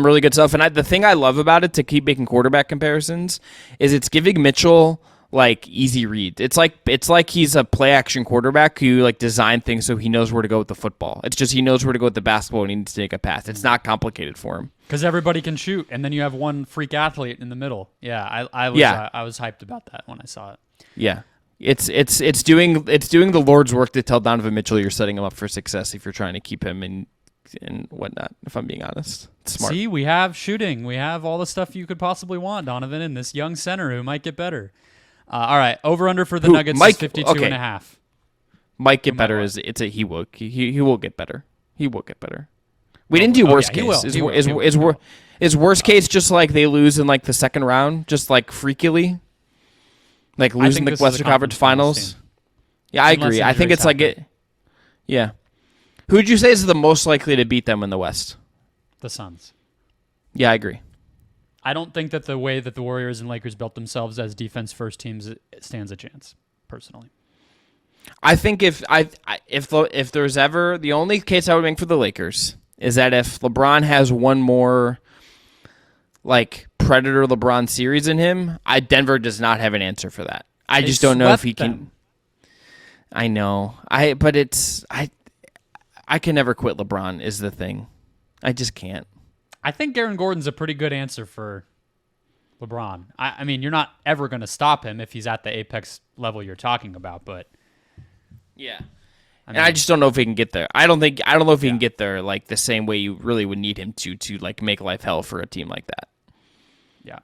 really good stuff. And the thing I love about it, to keep making quarterback comparisons, is it's giving Mitchell like easy read. It's like he's a play action quarterback who like designed things so he knows where to go with the football. It's just he knows where to go with the basketball when he needs to take a pass. It's not complicated for him. Because everybody can shoot, and then you have one freak athlete in the middle. Yeah, I was hyped about that when I saw it. Yeah. It's doing the Lord's work to tell Donovan Mitchell you're setting him up for success if you're trying to keep him and whatnot, if I'm being honest. It's smart. See, we have shooting. We have all the stuff you could possibly want, Donovan, and this young center who might get better. All right, over-under for the Nuggets is 52.5. Might get better. He will get better. He will get better. We didn't do worst case. Is worst case just like they lose in like the second round, just like freakily? Like losing the Western Conference Finals? Yeah, I agree. I think it's like it. Yeah. Who would you say is the most likely to beat them in the West? The Suns. Yeah, I agree. I don't think that the way that the Warriors and Lakers built themselves as defense first teams it stands a chance, personally. I think if there's ever the only case I would make for the Lakers is that if LeBron has one more like Predator LeBron series in him, Denver does not have an answer for that. I just don't know if he can. I know. I can never quit LeBron is the thing. I just can't. I think Aaron Gordon's a pretty good answer for LeBron. I mean, you're not ever going to stop him if he's at the apex level you're talking about, but yeah. I just don't know if he can get there. I don't know if he can get there like the same way you really would need him to like make life hell for a team like that. Yeah.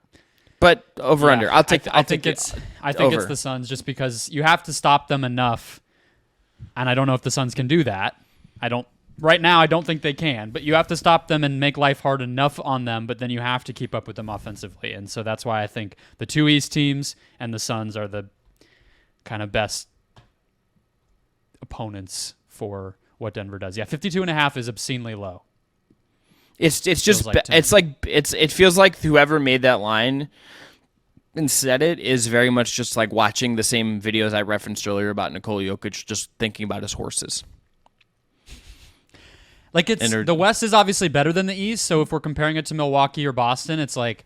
But under. I think it's the Suns just because you have to stop them enough. And I don't know if the Suns can do that. Right now, I don't think they can, but you have to stop them and make life hard enough on them, but then you have to keep up with them offensively. And so that's why I think the two East teams and the Suns are the kind of best opponents for what Denver does. Yeah, 52.5 is obscenely low. It feels like whoever made that line and said it is very much just like watching the same videos I referenced earlier about Nikola Jokic, just thinking about his horses. Like the West is obviously better than the East, so if we're comparing it to Milwaukee or Boston, it's like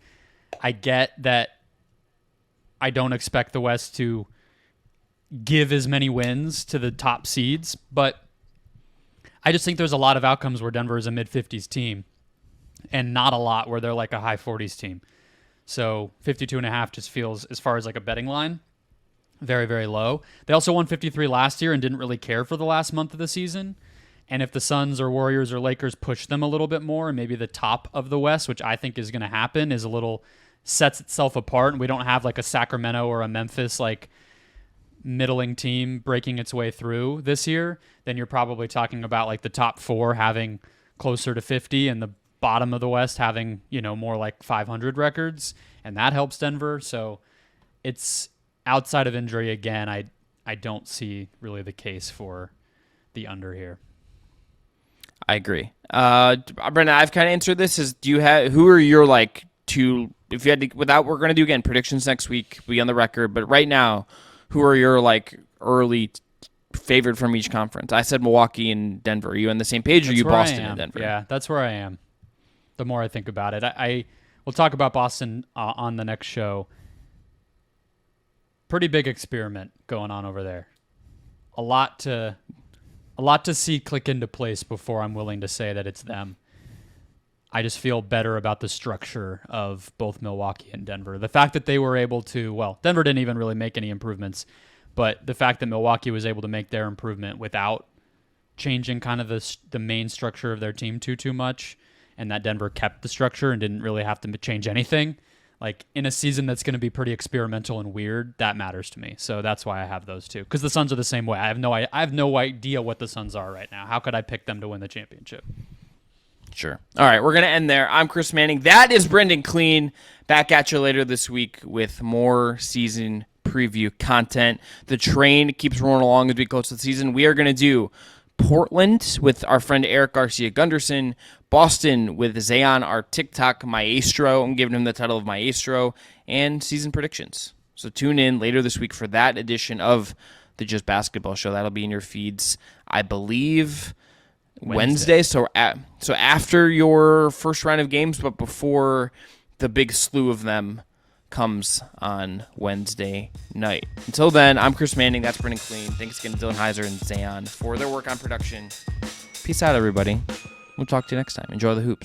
I get that I don't expect the West to give as many wins to the top seeds, but I just think there's a lot of outcomes where Denver is a mid-50s team and not a lot where they're like a high 40s team. So 52.5 just feels, as far as like a betting line, very, very low. They also won 53 last year and didn't really care for the last month of the season. And if the Suns or Warriors or Lakers push them a little bit more, and maybe the top of the West, which I think is going to happen, sets itself apart, and we don't have like a Sacramento or a Memphis like middling team breaking its way through this year, then you're probably talking about like the top four having closer to 50 and the bottom of the West having, more like 500 records, and that helps Denver. So it's outside of injury again. I don't see really the case for the under here. I agree. Brendon, I've kind of answered this. Who are your like two, if you had to, we're going to do again predictions next week, be on the record, but right now, who are your like early favored from each conference? I said Milwaukee and Denver. Are you on the same page, or are you Boston and Denver? Yeah, that's where I am. The more I think about it, we'll talk about Boston on the next show. Pretty big experiment going on over there. A lot to see click into place before I'm willing to say that it's them. I just feel better about the structure of both Milwaukee and Denver. The fact that they were able to, Denver didn't even really make any improvements, but the fact that Milwaukee was able to make their improvement without changing kind of the main structure of their team too much, and that Denver kept the structure and didn't really have to change anything, like in a season that's going to be pretty experimental and weird, that matters to me. So that's why I have those two, because the Suns are the same way. I have no idea what the Suns are right now. How could I pick them to win the championship? Sure. All right, we're going to end there. I'm Chris Manning. That is Brendon Kleen. Back at you later this week with more season preview content. The train keeps rolling along as we close to the season. We are going to do Portland with our friend Eric Garcia Gunderson, Boston with Zayon, our TikTok maestro. I'm giving him the title of maestro, and season predictions. So tune in later this week for that edition of the Just Basketball Show. That'll be in your feeds, I believe, Wednesday. So after your first round of games, but before the big slew of them comes on Wednesday night. Until then, I'm Chris Manning. That's Brendon Kleen. Thanks again to Dylan Heiser and Zayon for their work on production. Peace out, everybody. We'll talk to you next time. Enjoy the hoops.